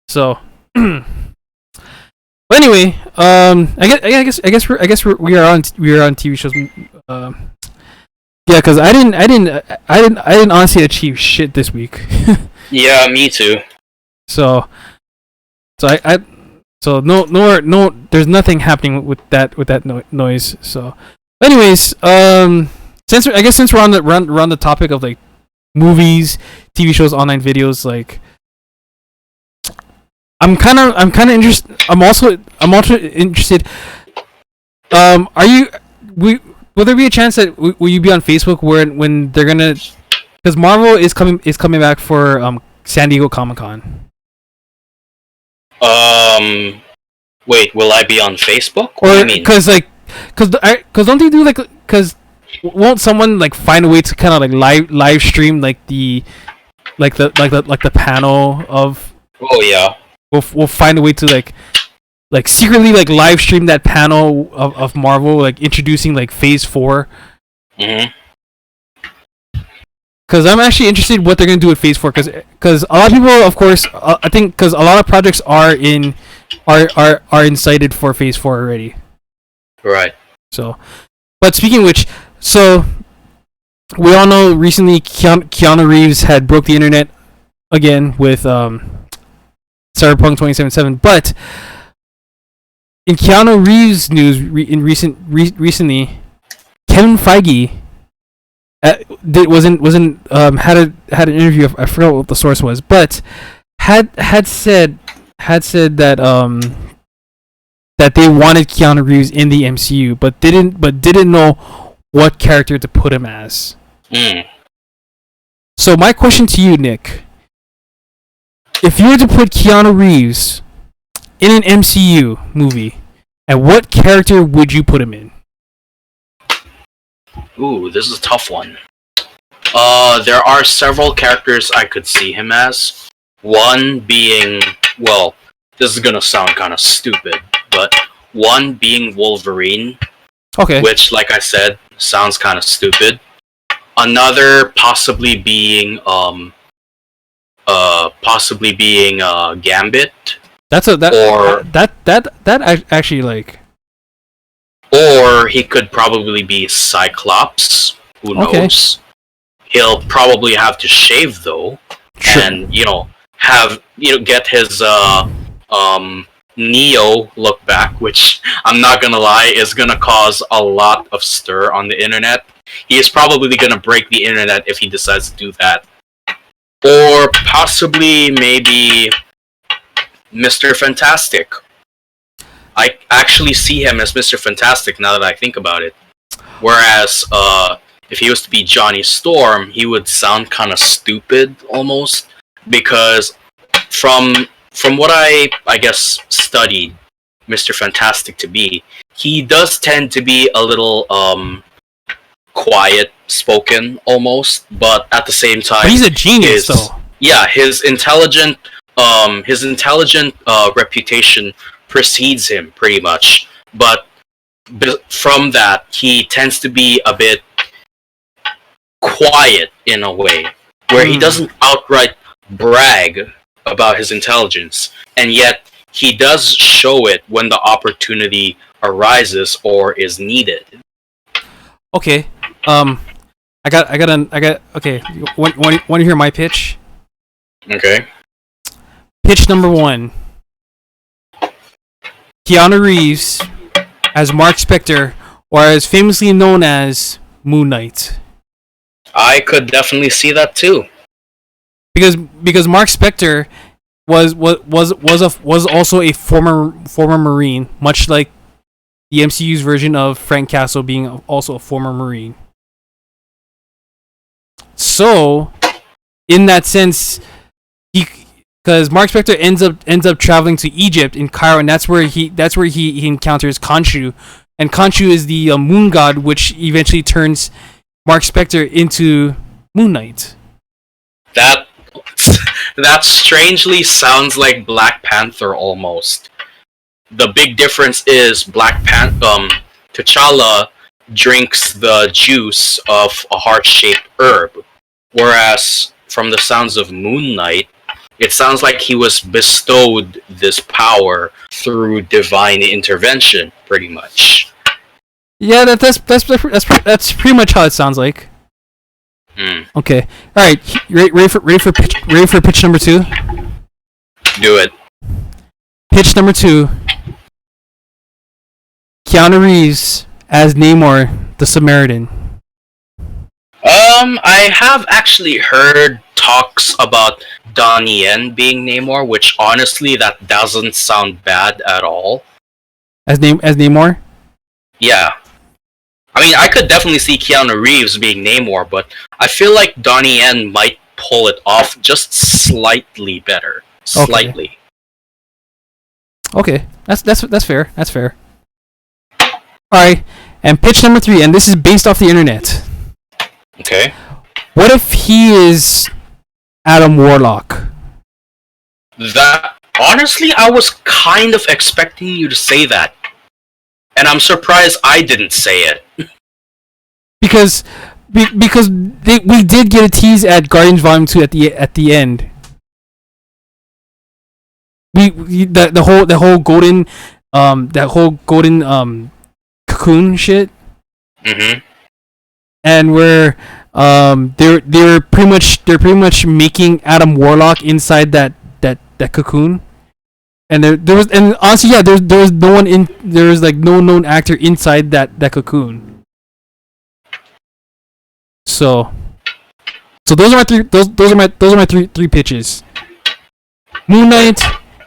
So, but anyway, I guess we are on TV shows. Yeah, because I didn't honestly achieve shit this week. Yeah, me too. So no, there's nothing happening with that noise. So, anyways, since we're on the topic of movies, TV shows, online videos, I'm kind of interested. I'm also interested. Will there be a chance that will you be on Facebook when they're gonna, because Marvel is coming back for San Diego Comic-Con. Wait, will I be on Facebook? Or because don't they do because won't someone find a way to kind of live stream the panel of? Oh yeah. We'll find a way to secretly live stream that panel of Marvel introducing Phase 4. Mm-hmm. Because I'm actually interested what they're gonna do with Phase 4. Because a lot of people, of course, I think because a lot of projects are incited for Phase 4 already. Right. So, but speaking of which, so we all know recently Keanu Reeves had broke the internet again with Cyberpunk 2077, but in Keanu Reeves news recently, Kevin Feige had an interview. I forgot what the source was, but had said that that they wanted Keanu Reeves in the MCU, but didn't know what character to put him as. So my question to you, Nick, if you were to put Keanu Reeves in an MCU movie, and what character would you put him in? Ooh, this is a tough one. There are several characters I could see him as. One being, well, this is gonna sound kind of stupid, but one being Wolverine. Okay. Which, like I said, sounds kind of stupid. Another possibly being Gambit. Actually or he could probably be Cyclops. Who knows? He'll probably have to shave though, and get his Neo look back, which I'm not gonna lie is gonna cause a lot of stir on the internet. He is probably gonna break the internet if he decides to do that, or possibly maybe Mr. Fantastic. I actually see him as Mr. Fantastic now that I think about it. Whereas, if he was to be Johnny Storm, he would sound kind of stupid almost, because from what I guess studied Mr. Fantastic to be, he does tend to be a little quiet spoken almost, but at the same time, but he's a genius though. Yeah, his intelligent reputation precedes him pretty much, but from that he tends to be a bit quiet in a way where he doesn't outright brag about his intelligence, and yet he does show it when the opportunity arises or is needed. Okay, I got. Okay, want to hear my pitch? Okay. Pitch number 1. Keanu Reeves as Mark Spector, or as famously known as Moon Knight. I could definitely see that too. Because Mark Spector was also a former Marine, much like the MCU's version of Frank Castle being also a former Marine. So, in that sense, because Mark Spector ends up traveling to Egypt in Cairo, and that's where he encounters Khonshu, and Khonshu is the moon god, which eventually turns Mark Spector into Moon Knight. That strangely sounds like Black Panther almost. The big difference is T'Challa drinks the juice of a heart-shaped herb, whereas from the sounds of Moon Knight, it sounds like he was bestowed this power through divine intervention, pretty much. Yeah, that's pretty much how it sounds like. Okay, all right. Ready for pitch number 2? Do it. Pitch number 2. Keanu Reeves as Namor the Samaritan. I have actually heard talks about Donnie Yen being Namor, which honestly that doesn't sound bad at all. As Namor? Yeah. I mean, I could definitely see Keanu Reeves being Namor, but I feel like Donnie Yen might pull it off just slightly better. Slightly. Okay. That's fair. That's fair. Alright. And pitch number 3, and this is based off the internet. Okay. What if he is Adam Warlock? That honestly, I was kind of expecting you to say that. And I'm surprised I didn't say it. Because we did get a tease at Guardians Volume 2 at the end. The whole golden cocoon shit. Mm-hmm. And where they're pretty much making Adam Warlock inside that cocoon. And there was, and honestly, yeah, there was no one in, there was like no known actor inside that cocoon. So those are my three pitches: Moon Knight,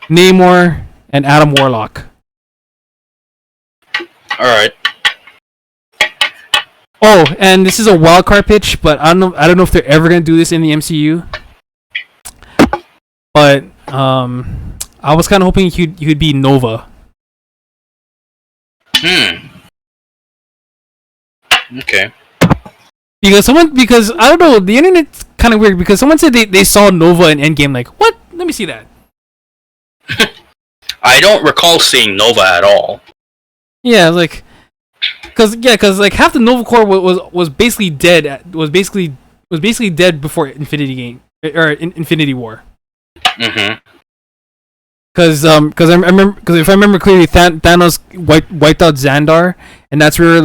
Namor, and Adam Warlock. All right. Oh, and this is a wild card pitch, but I don't know if they're ever gonna do this in the MCU. But I was kind of hoping you'd be Nova. Okay. Because I don't know, the internet's kind of weird, because someone said they saw Nova in Endgame. Like, what? Let me see that. I don't recall seeing Nova at all. Yeah, like, cause like half the Nova Corps was basically dead. Was basically dead before Infinity War. Mm-hmm. I remember, because if I remember clearly, Thanos wiped out Xandar, and that's where at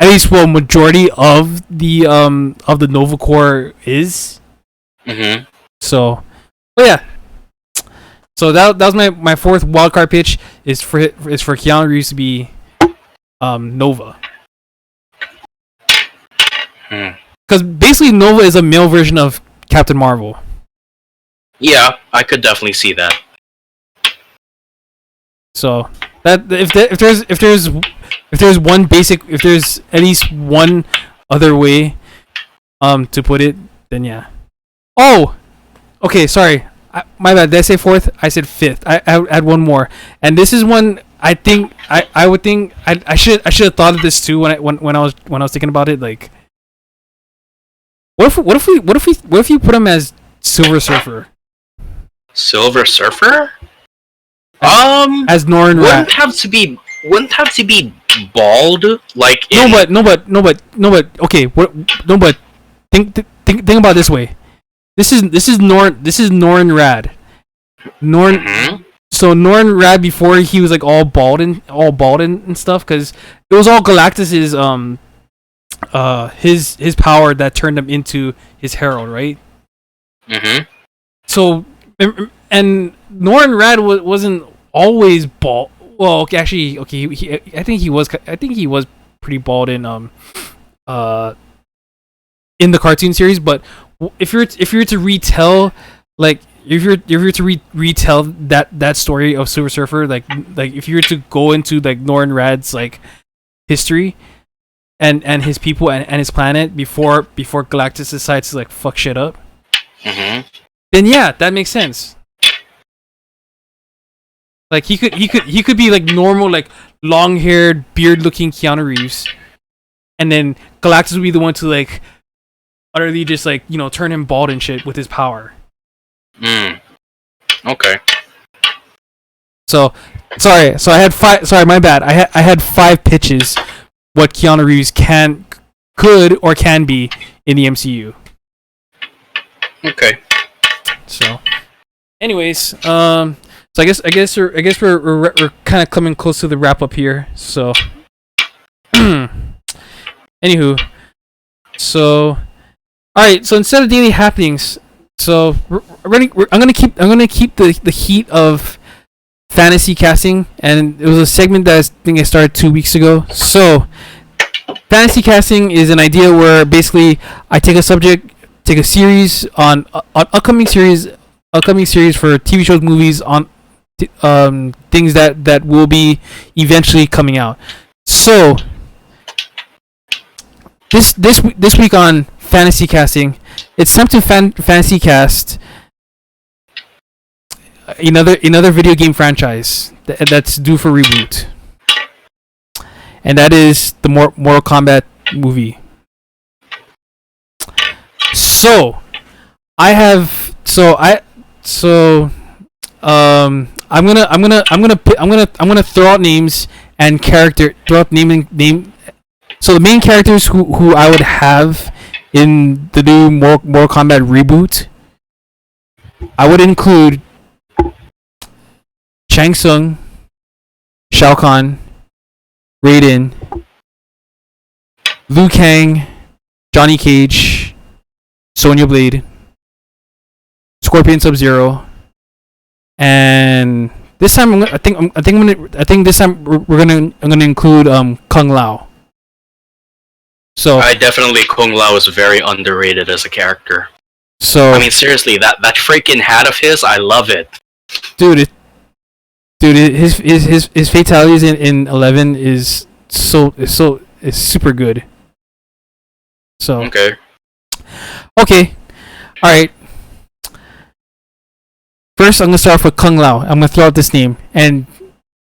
least majority of the Nova Corps is. Mm-hmm. So, but yeah. So that was my fourth wildcard pitch is for Keanu Reeves to be Nova. Because basically Nova is a male version of Captain Marvel. Yeah, I could definitely see that. So that if there's at least one other way to put it, then yeah. Oh, okay. Sorry, my bad. Did I say fourth? I said fifth. I had one more, and this is one I think I would think I should have thought of this too when I was thinking about it. Like, what if you put him as Silver Surfer? Silver Surfer? As Norrin Rat. Wouldn't have to be bald, like in... No, but okay, but think about it this way. This is Norrin Rad. Mm-hmm. So Norrin Rad before he was like all bald and stuff, because it was all Galactus's his power that turned him into his herald, right? Mm-hmm. So and Norrin Rad wasn't always bald. Well, okay, actually, okay, I think he was pretty bald in the cartoon series. But if you're to retell, like if you're to retell that story of Silver Surfer, like if you were to go into like Norrin Rad's like history and his people and his planet before Galactus decides to like fuck shit up, then yeah, that makes sense. Like he could be like normal, like long-haired, beard-looking Keanu Reeves, and then Galactus would be the one to like utterly just like, you know, turn him bald and shit with his power. Okay. So sorry. So I had five. Sorry, my bad. I had 5 pitches. What Keanu Reeves could or can be in the MCU. Okay. So, anyways, so I guess we're kind of coming close to the wrap up here. So, anywho, so all right. So instead of daily happenings, so I'm gonna keep the heat of fantasy casting, and it was a segment that I started 2 weeks ago. So, fantasy casting is an idea where basically I take a subject, take a series on upcoming series for TV shows, movies, on things that will be eventually coming out. So this week on fantasy casting, it's time to fantasy cast another video game franchise that's due for reboot, and that is the Mortal Kombat movie. So I'm gonna throw out names and name. So the main characters who I would have in the new Mortal Kombat reboot, I would include Shang Tsung, Shao Kahn, Raiden, Liu Kang, Johnny Cage, Sonya Blade, Scorpion Sub-Zero, and this time I'm gonna include Kung Lao. So I definitely Kung Lao is very underrated as a character. So I mean, seriously, that freaking hat of his, I love it. Dude, his fatalities in 11 is super good. So okay, all right. First, I'm gonna start off with Kung Lao. I'm gonna throw out this name, and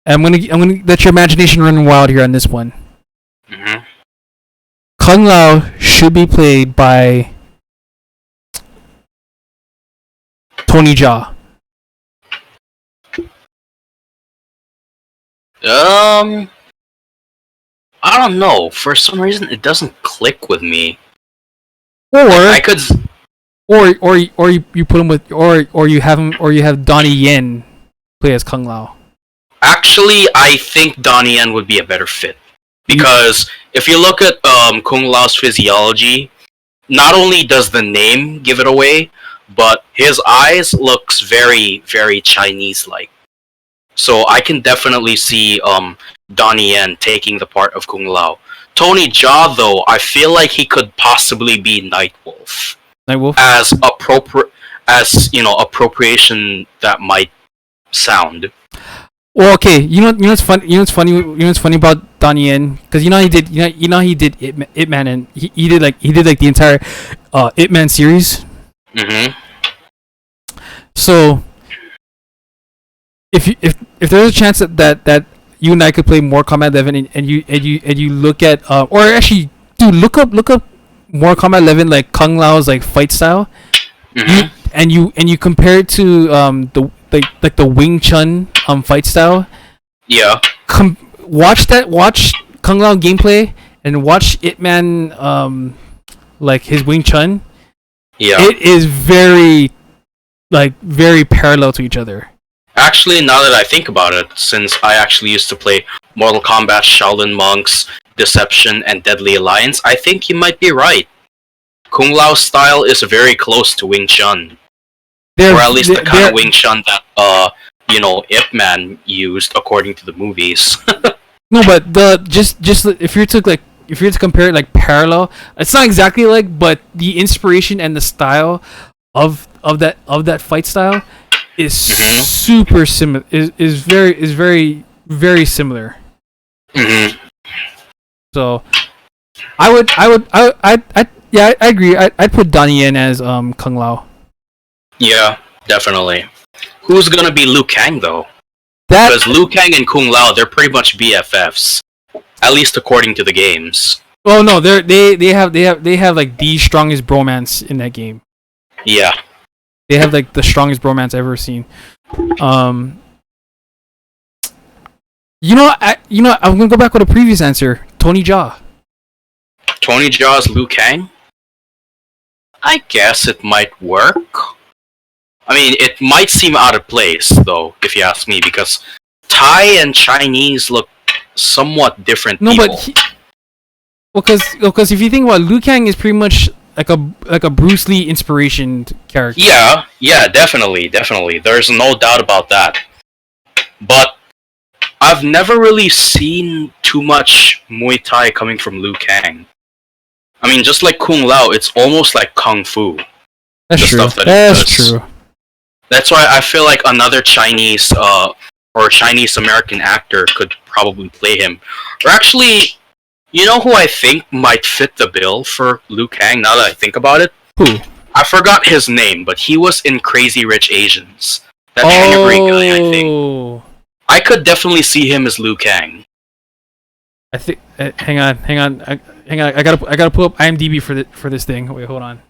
I'm gonna let your imagination run wild here on this one. Mm-hmm. Kung Lao should be played by Tony Jaa. I don't know. For some reason, it doesn't click with me. Or you put him with or you have Donnie Yen play as Kung Lao. Actually, I Think Donnie Yen would be a better fit because if you look at Kung Lao's physiology, not only does the name give it away, but his eyes looks very, very Chinese-like. So I can definitely see Donnie Yen taking the part of Kung Lao. Tony Jaa, though, I feel like he could possibly be Nightwolf. Nightwolf? As appropriation that might sound. Well, okay. You know what's funny. You know what's funny about Donnie Yen, because he did Ip Man, and he did the entire Ip Man series. Mm-hmm. So if there's a chance that you and I could play Mortal Kombat 11 and you look at or actually dude look up Mortal Kombat 11 like Kung Lao's like fight style, and you compare it to the Wing Chun fight style. Yeah. Watch Kung Lao gameplay and watch Ip Man like his Wing Chun. Yeah. It is very parallel to each other. Actually, now that I think about it, since I actually used to play Mortal Kombat, Shaolin Monks, Deception, and Deadly Alliance, I think you might be right. Kung Lao's style is very close to Wing Chun. Or at least the kind of Wing Chun that, Ip Man used, according to the movies. No, but just if you're to compare it like parallel, it's not exactly like, but the inspiration and the style of that fight style is super similar. Is very very similar. Mm-hmm. So I agree. I'd put Donnie Yen as Kung Lao. Yeah, definitely. Who's gonna be Liu Kang though? Because Liu Kang and Kung Lao, they're pretty much BFFs, at least according to the games. Oh no, they have like the strongest bromance in that game. Yeah. They have like the strongest bromance I've ever seen. I'm gonna go back with a previous answer. Tony Jaa. Tony Jaa's Liu Kang? I guess it might work. I mean, it might seem out of place, though, if you ask me, because Thai and Chinese look somewhat different people. Because if you think about it, Liu Kang is pretty much like a Bruce Lee inspiration character. Yeah, definitely. There's no doubt about that. But I've never really seen too much Muay Thai coming from Liu Kang. I mean, just like Kung Lao, it's almost like Kung Fu. That's true. That's true. That's why I feel like another Chinese or Chinese American actor could probably play him. Or actually, you know who I think might fit the bill for Liu Kang, now that I think about it? Who? I forgot his name, but he was in Crazy Rich Asians. That China guy, I think. I could definitely see him as Liu Kang. I think. Hang on. I gotta pull up IMDb for this thing. Wait, hold on.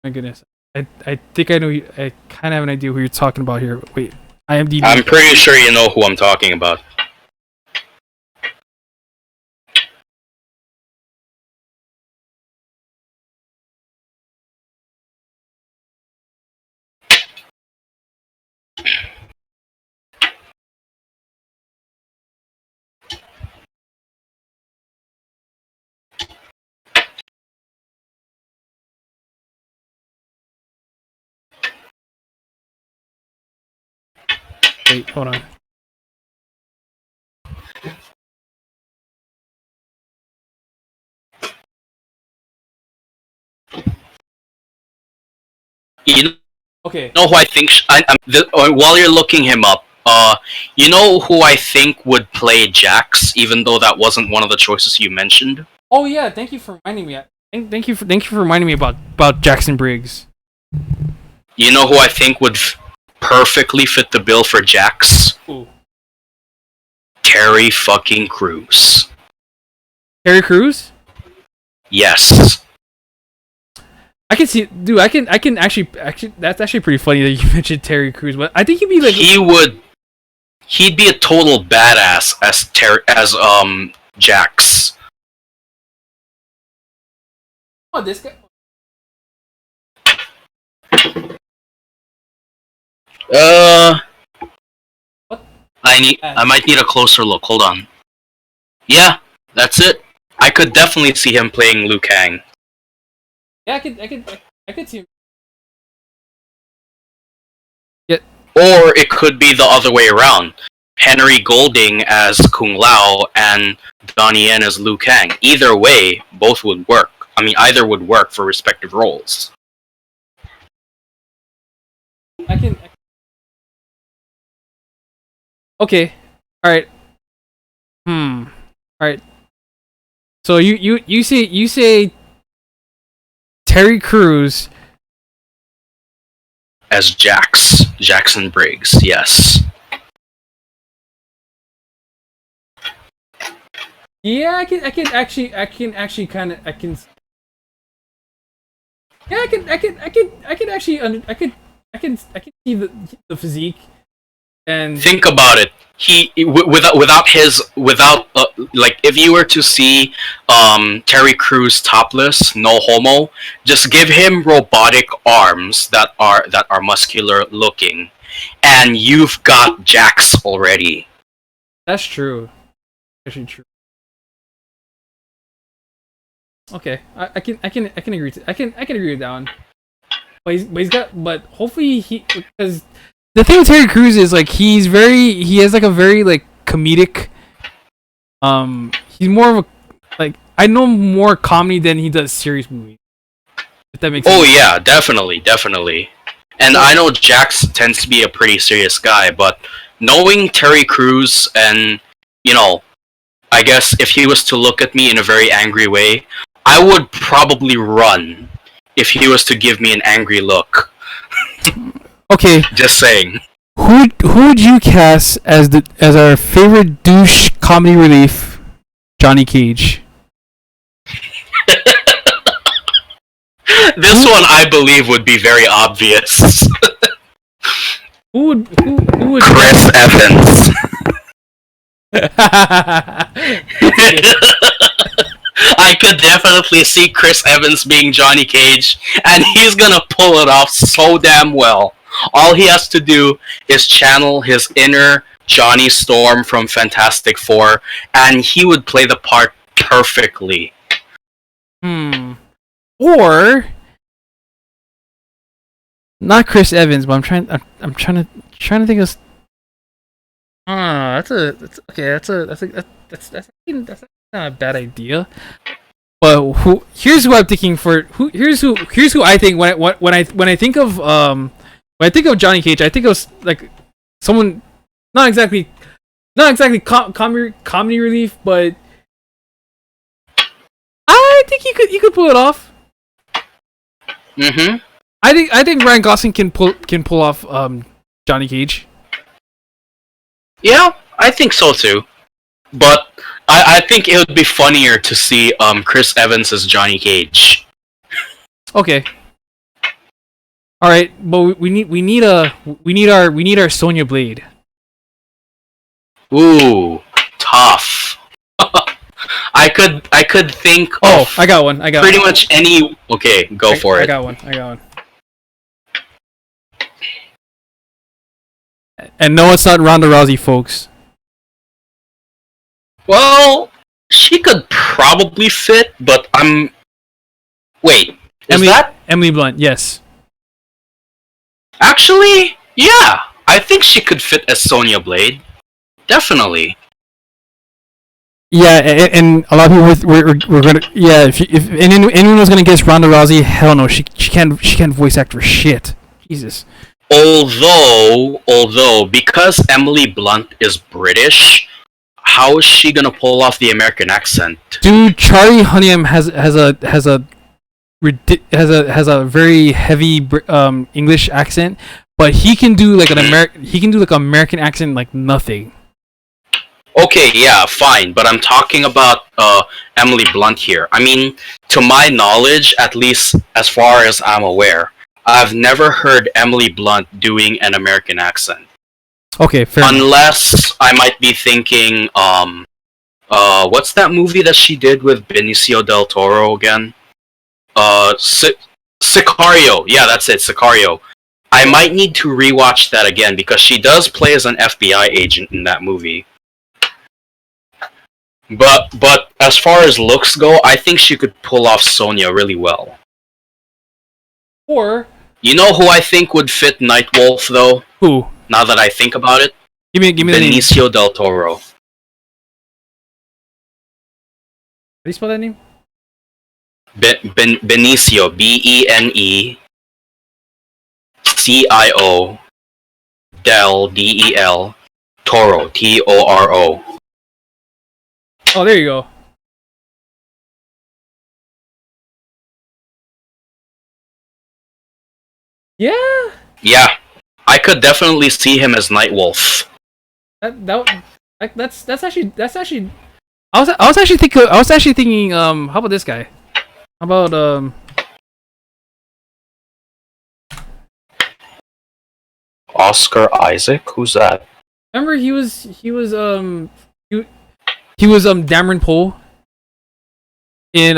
My goodness. I think I know. I kind of have an idea who you're talking about here. Wait, IMDb. I'm pretty sure you know who I'm talking about. Wait, hold on. Okay. You know who I think? While you're looking him up, you know who I think would play Jax, even though that wasn't one of the choices you mentioned. Oh yeah, thank you for reminding me. Thank you for reminding me about Jackson Briggs. You know who I think would perfectly fit the bill for Jax? Ooh. Terry fucking Crews. Terry Crews? Yes. I can see, dude. I can actually. That's actually pretty funny that you mentioned Terry Crews, but I think he'd be like. He'd be a total badass as Jax. Oh, this guy. Uh, What? I might need a closer look. Hold on. Yeah, that's it. I could definitely see him playing Liu Kang. Yeah, I could see. Yeah. Or it could be the other way around. Henry Golding as Kung Lao and Donnie Yen as Liu Kang. Either way, both would work. I mean, either would work for respective roles. I can. Okay. All right. All right. So you say Terry Crews. As Jackson Briggs, yes. Yeah, I can actually kind of Yeah, I can actually I can see the physique and Think about it. Without like if you were to see Terry Crews topless, no homo, just give him robotic arms that are muscular looking, and you've got Jax already. that's true. Actually true. Okay, I can agree to I can agree with that one. But he's got but hopefully he because the thing with Terry Crews is like he has like a very like comedic he's more of a like I know more comedy than he does serious movies. If that makes sense. Oh yeah, definitely. And I know Jax tends to be a pretty serious guy, but knowing Terry Crews and you know, I guess if he was to look at me in a very angry way, I would probably run if he was to give me an angry look. Okay, Just saying. who would you cast as our favorite douche comedy relief? Johnny Cage. This one I believe would be very obvious. Who would Chris Evans. I could definitely see Chris Evans being Johnny Cage, and he's gonna pull it off so damn well. All he has to do is channel his inner Johnny Storm from Fantastic Four, and he would play the part perfectly. Or not Chris Evans, but I'm trying to think of. That's okay. That's not a bad idea. But here's who I'm thinking for. Here's who I think when I think of when I think of Johnny Cage, I think of like someone not exactly comedy relief, but I think you could pull it off. Mm-hmm. I think Ryan Gosling can pull off Johnny Cage. Yeah, I think so too. But I think it would be funnier to see Chris Evans as Johnny Cage. Okay. All right, but we need our Sonya Blade. Ooh, tough. I could think of I got one. pretty much any. Okay, go for it. I got one. And no, it's not Ronda Rousey, folks. Well, she could probably fit, but I'm. Wait, is that Emily Blunt? Yes. actually? Yeah, I think she could fit as Sonya Blade. Definitely. Yeah, and a lot of people we're gonna if anyone was gonna guess Ronda Rousey, hell no, she can't voice act for shit. Jesus. Although, because Emily Blunt is British, how is she gonna pull off the American accent? Dude, Charlie Hunnam has a very heavy English accent, but he can do like American accent like nothing. Okay, yeah, fine, but I'm talking about Emily Blunt here. I mean, to my knowledge, at least as far as I'm aware, I've never heard Emily Blunt doing an American accent. Okay, fair enough. Unless I might be thinking, what's that movie that she did with Benicio del Toro again? Sicario. Yeah, that's it, Sicario. I might need to rewatch that again because she does play as an FBI agent in that movie. But as far as looks go, I think she could pull off Sonya really well. Or you know who I think would fit Nightwolf though? Who? Now that I think about it, Give me Benicio del Toro. How do you spell that name? Benicio, Benecio, Del Del, Toro, Toro. Oh, there you go. Yeah. Yeah, I could definitely see him as Nightwolf. That's actually. I was actually thinking. How about this guy? How about Oscar Isaac? Who's that? Remember he was Dameron Poe in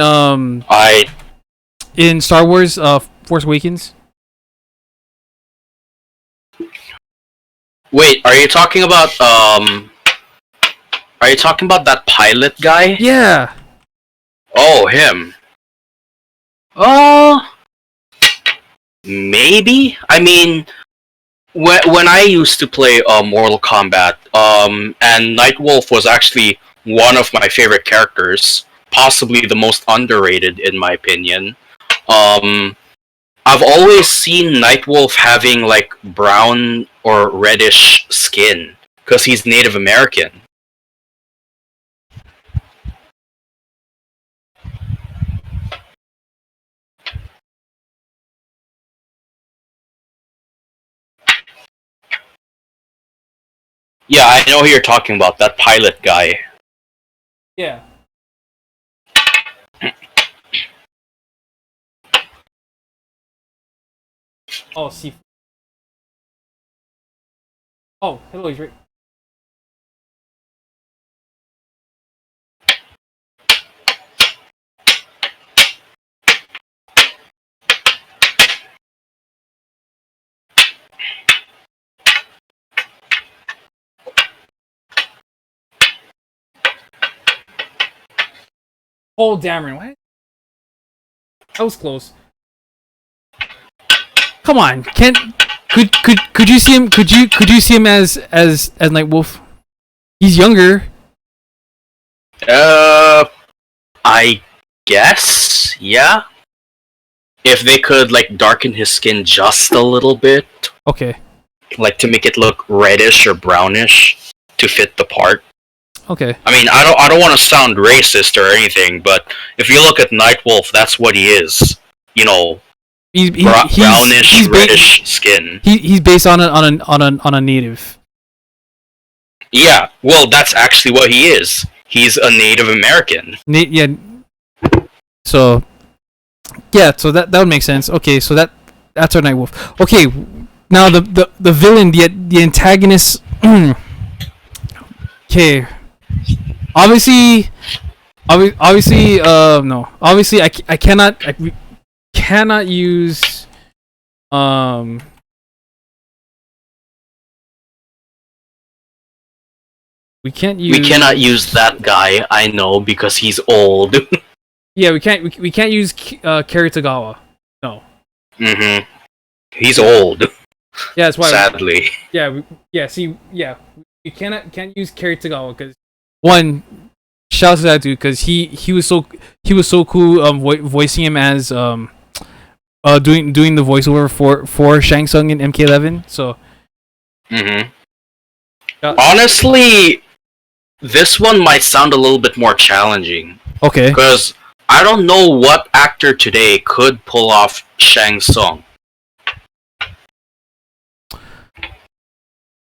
Star Wars Force Awakens. Wait, are you talking about that pilot guy? Yeah. Oh, him. Maybe. I mean, when I used to play Mortal Kombat, and Nightwolf was actually one of my favorite characters, possibly the most underrated in my opinion. I've always seen Nightwolf having like brown or reddish skin because he's Native American. Yeah, I know who you're talking about, that pilot guy. Yeah. Oh, see. Oh, hello, he's right. Oh, Dameron, what? That was close. Come on, could you see him? Could you see him as Nightwolf? He's younger. I guess, yeah. If they could like darken his skin just a little bit, Okay. like to make it look reddish or brownish to fit the part. Okay. I mean, I don't want to sound racist or anything, but if you look at Nightwolf, that's what he is. You know, brownish, reddish skin. He's based on a native. Yeah, well, that's actually what he is. He's a Native American. Yeah. So, yeah. So that would make sense. Okay. So that's our Nightwolf. Okay. Now the villain, the antagonist. Okay. Obviously, no. Obviously, I cannot use we cannot use that guy. I know because he's old. Yeah, we can't use Kari Tagawa. No. He's old. Yeah, that's why. Sadly. We can't use Kari Tagawa because one, shout out to that dude because he was so cool voicing him as doing the voiceover for Shang Tsung in MK11. So. Honestly, this one might sound a little bit more challenging. Okay. Because I don't know what actor today could pull off Shang Tsung.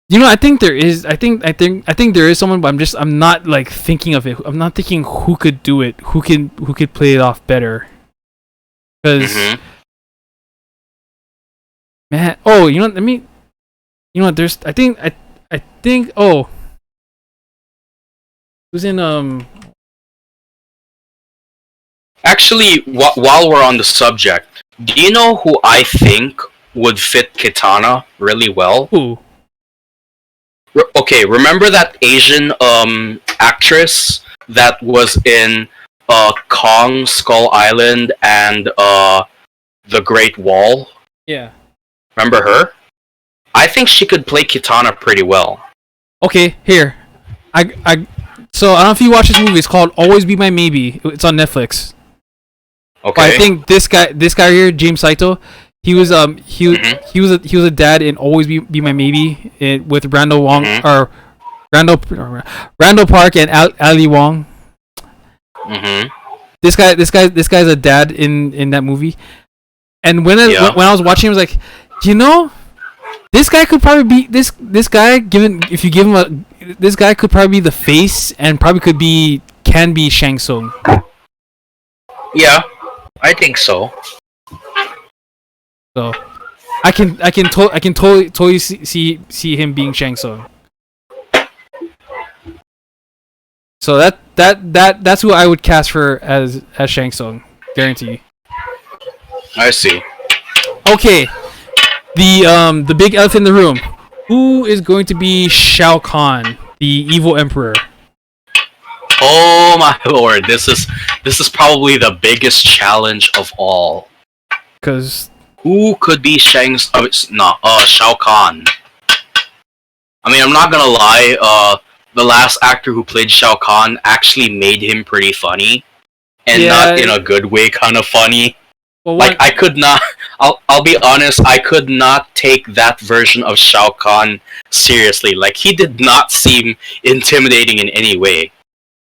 You know, I think there is. I think there is someone, but I'm not like thinking of it. I'm not thinking who could do it. Who could play it off better? Because man, oh, you know, there's. I think. Oh, who's in Actually, while we're on the subject, do you know who I think would fit Kitana really well. Ooh. Okay, remember that Asian actress that was in Kong Skull Island and the Great Wall? Yeah. Remember her? I think she could play Kitana pretty well. Okay, here. So I don't know if you watch this movie. It's called Always Be My Maybe. It's on Netflix. Okay. I think this guy here, James Saito, he was a dad in Always Be My Maybe with Randall Wong or Randall Park and Ali Wong. Mm-hmm. This guy's a dad in that movie. And when I was watching, I was like, this guy could probably be this guy. If you give him this guy could probably be the face and probably can be Shang Tsung. Yeah, I think so. So, I can totally see him being Shang Tsung. So that's who I would cast for as Shang Tsung, guarantee. I see. Okay, the big elephant in the room. Who is going to be Shao Kahn, the evil emperor? Oh my lord, this is probably the biggest challenge of all. Because who could be Shao Kahn? I mean, I'm not gonna lie. The last actor who played Shao Kahn actually made him pretty funny, and not in a good way, kind of funny. Well, like I could not. I'll be honest. I could not take that version of Shao Kahn seriously. Like he did not seem intimidating in any way.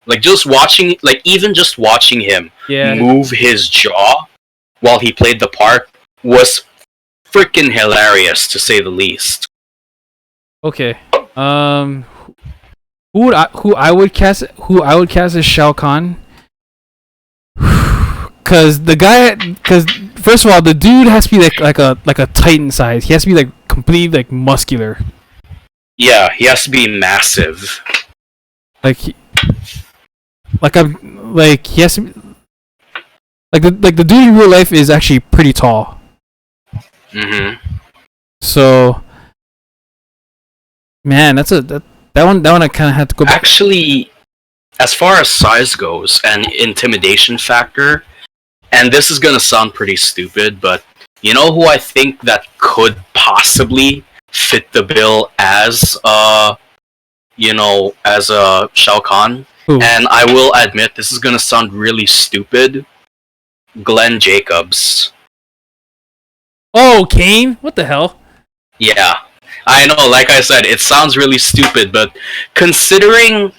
Like even just watching him move his jaw while he played the part was freaking hilarious, to say the least. Okay. Who I would cast as Shao Kahn? Cause first of all, the dude has to be like a titan size. He has to be like completely like muscular. Yeah, he has to be massive. He has to be, the dude in real life is actually pretty tall. Mm-hmm. So, man, that one I kind of had to go back. Actually, as far as size goes and intimidation factor, and this is gonna sound pretty stupid, but you know who I think that could possibly fit the bill as Shao Kahn? Ooh. And I will admit this is gonna sound really stupid. Glenn Jacobs. Oh, Kane? What the hell? Yeah, I know. Like I said, it sounds really stupid, but considering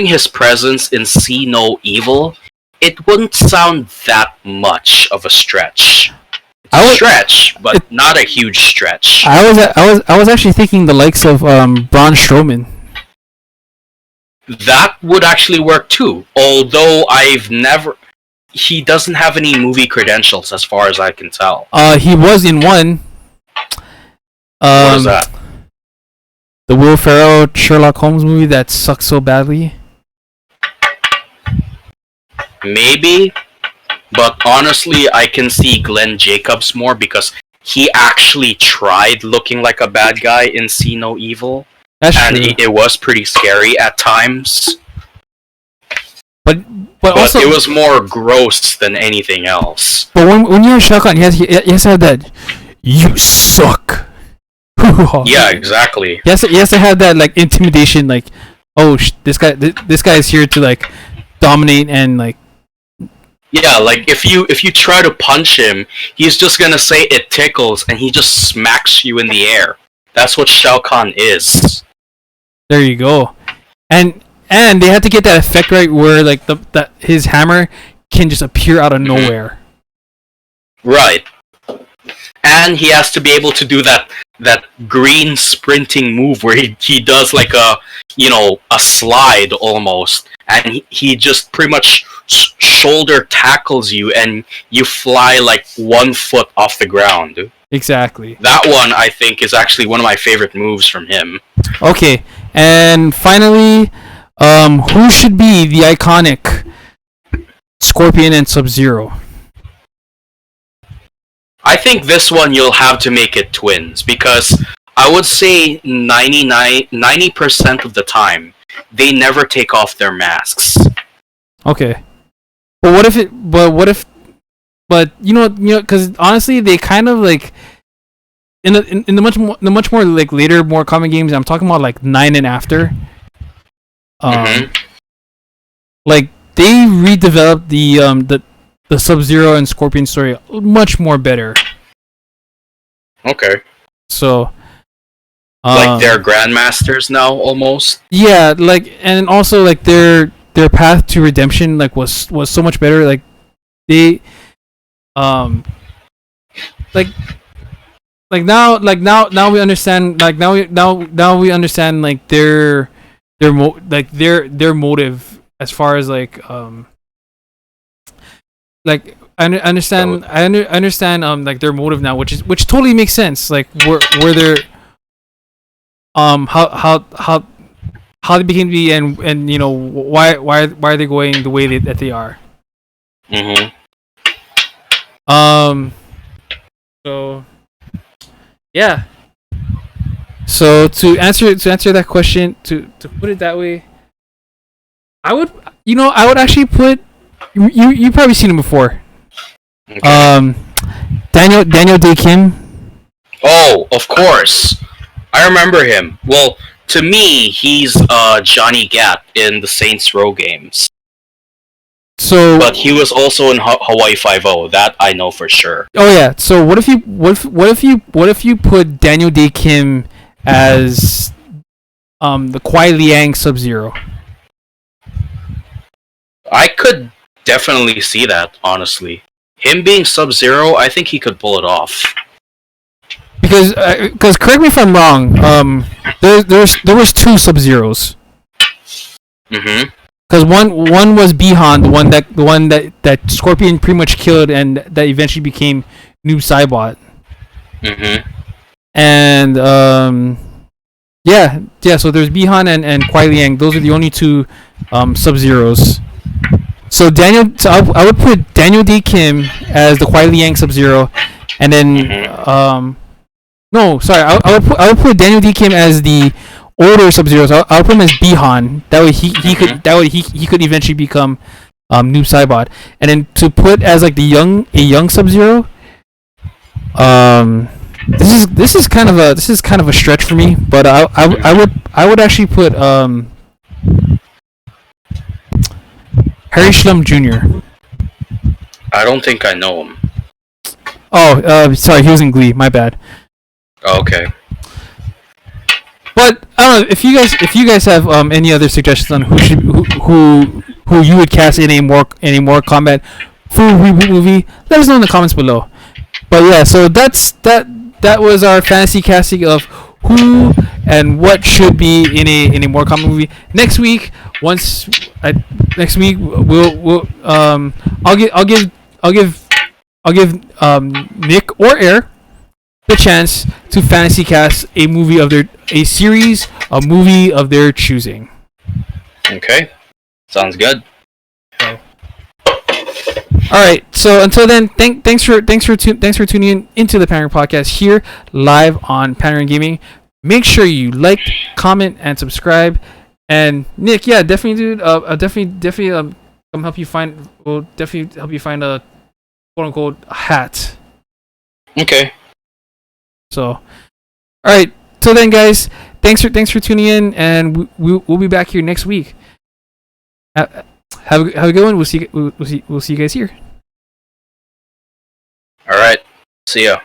his presence in See No Evil, it wouldn't sound that much of a stretch. Stretch, but not a huge stretch. I was actually thinking the likes of Braun Strowman. That would actually work too. Although he doesn't have any movie credentials as far as I can tell. He was in one. What is that? The Will Ferrell Sherlock Holmes movie that sucks so badly. Maybe, but honestly, I can see Glenn Jacobs more because he actually tried looking like a bad guy in See No Evil. That's true. It was pretty scary at times. But also, it was more gross than anything else. But when you're Shao Kahn, he has to have that, you suck. Yeah, exactly. He has to have that like intimidation, like, oh, this guy is here to like dominate and like. Yeah, like if you try to punch him, he's just gonna say it tickles, and he just smacks you in the air. That's what Shao Kahn is. There you go, and they had to get that effect right where like that his hammer can just appear out of nowhere. Right, and he has to be able to do that green sprinting move where he does like a slide almost, and he just pretty much shoulder tackles you and you fly like 1 foot off the ground. Exactly. That one I think is actually one of my favorite moves from him. Okay, and finally, who should be the iconic Scorpion and Sub-Zero? I think this one you'll have to make it twins because I would say 90% of the time they never take off their masks. Okay. But what if it? But what if? But because honestly, they kind of like in the much more like later, more common games. I'm talking about like 9 and after. Like they redeveloped the Sub-Zero and Scorpion story much more better. Okay. So. Like they're grandmasters now, almost. Yeah, like, and also like their path to redemption like was so much better. Like they, now we understand. Like now we understand like their motive as far as like understand like their motive now, which totally makes sense. Like where they're how they became to be, and why are they going the way that they are. So yeah. So to answer that question, to put it that way, I would actually put you probably seen him before. Okay. Daniel Day Kim. Oh, of course. I remember him. Well, to me, he's Johnny Gat in the Saints Row games. So, but he was also in Hawaii 5-0. That I know for sure. Oh yeah. So what if you put Daniel Day Kim as the Kuai Liang Sub-Zero? I could definitely see that, honestly. Him being Sub-Zero, I think he could pull it off. Because correct me if I'm wrong. There was 2 Sub-Zeros. Because one was Bihan, the one that Scorpion pretty much killed, and that eventually became Noob Saibot. And yeah. So there's Bihan and Kuai Liang. Those are the only 2 Sub-Zeros. So I would put Daniel Day Kim as the Kuai Liang Sub-Zero, and then no, sorry, I would put Daniel Day Kim as the older Sub-Zeros. I'll put him as Bihan. That way he could eventually become Noob Saibot. And then to put as like a young Sub-Zero, this is kind of a stretch for me, but I would actually put Harry Shlum Jr. I don't think I know him. Oh, sorry, he was in Glee. My bad. Oh, okay. But I don't know if you guys have any other suggestions on who you would cast in a more combat full reboot movie. Let us know in the comments below. But yeah, so that was our fantasy casting of who and what should be in a more combat movie. Next week, we'll I'll give Nick or Air the chance to fantasy cast a movie of a movie of their choosing. Okay, sounds good. All right. So until then, thanks for tuning in into the Panoramic Podcast here live on Panoramic Gaming. Make sure you like, comment, and subscribe. And Nick, yeah, definitely, dude. Definitely come help you find. We'll definitely help you find a quote unquote hat. Okay. So, all right. Till then, guys, thanks for tuning in, and we'll be back here next week. Have a good one. We'll see you guys here. All right. See ya.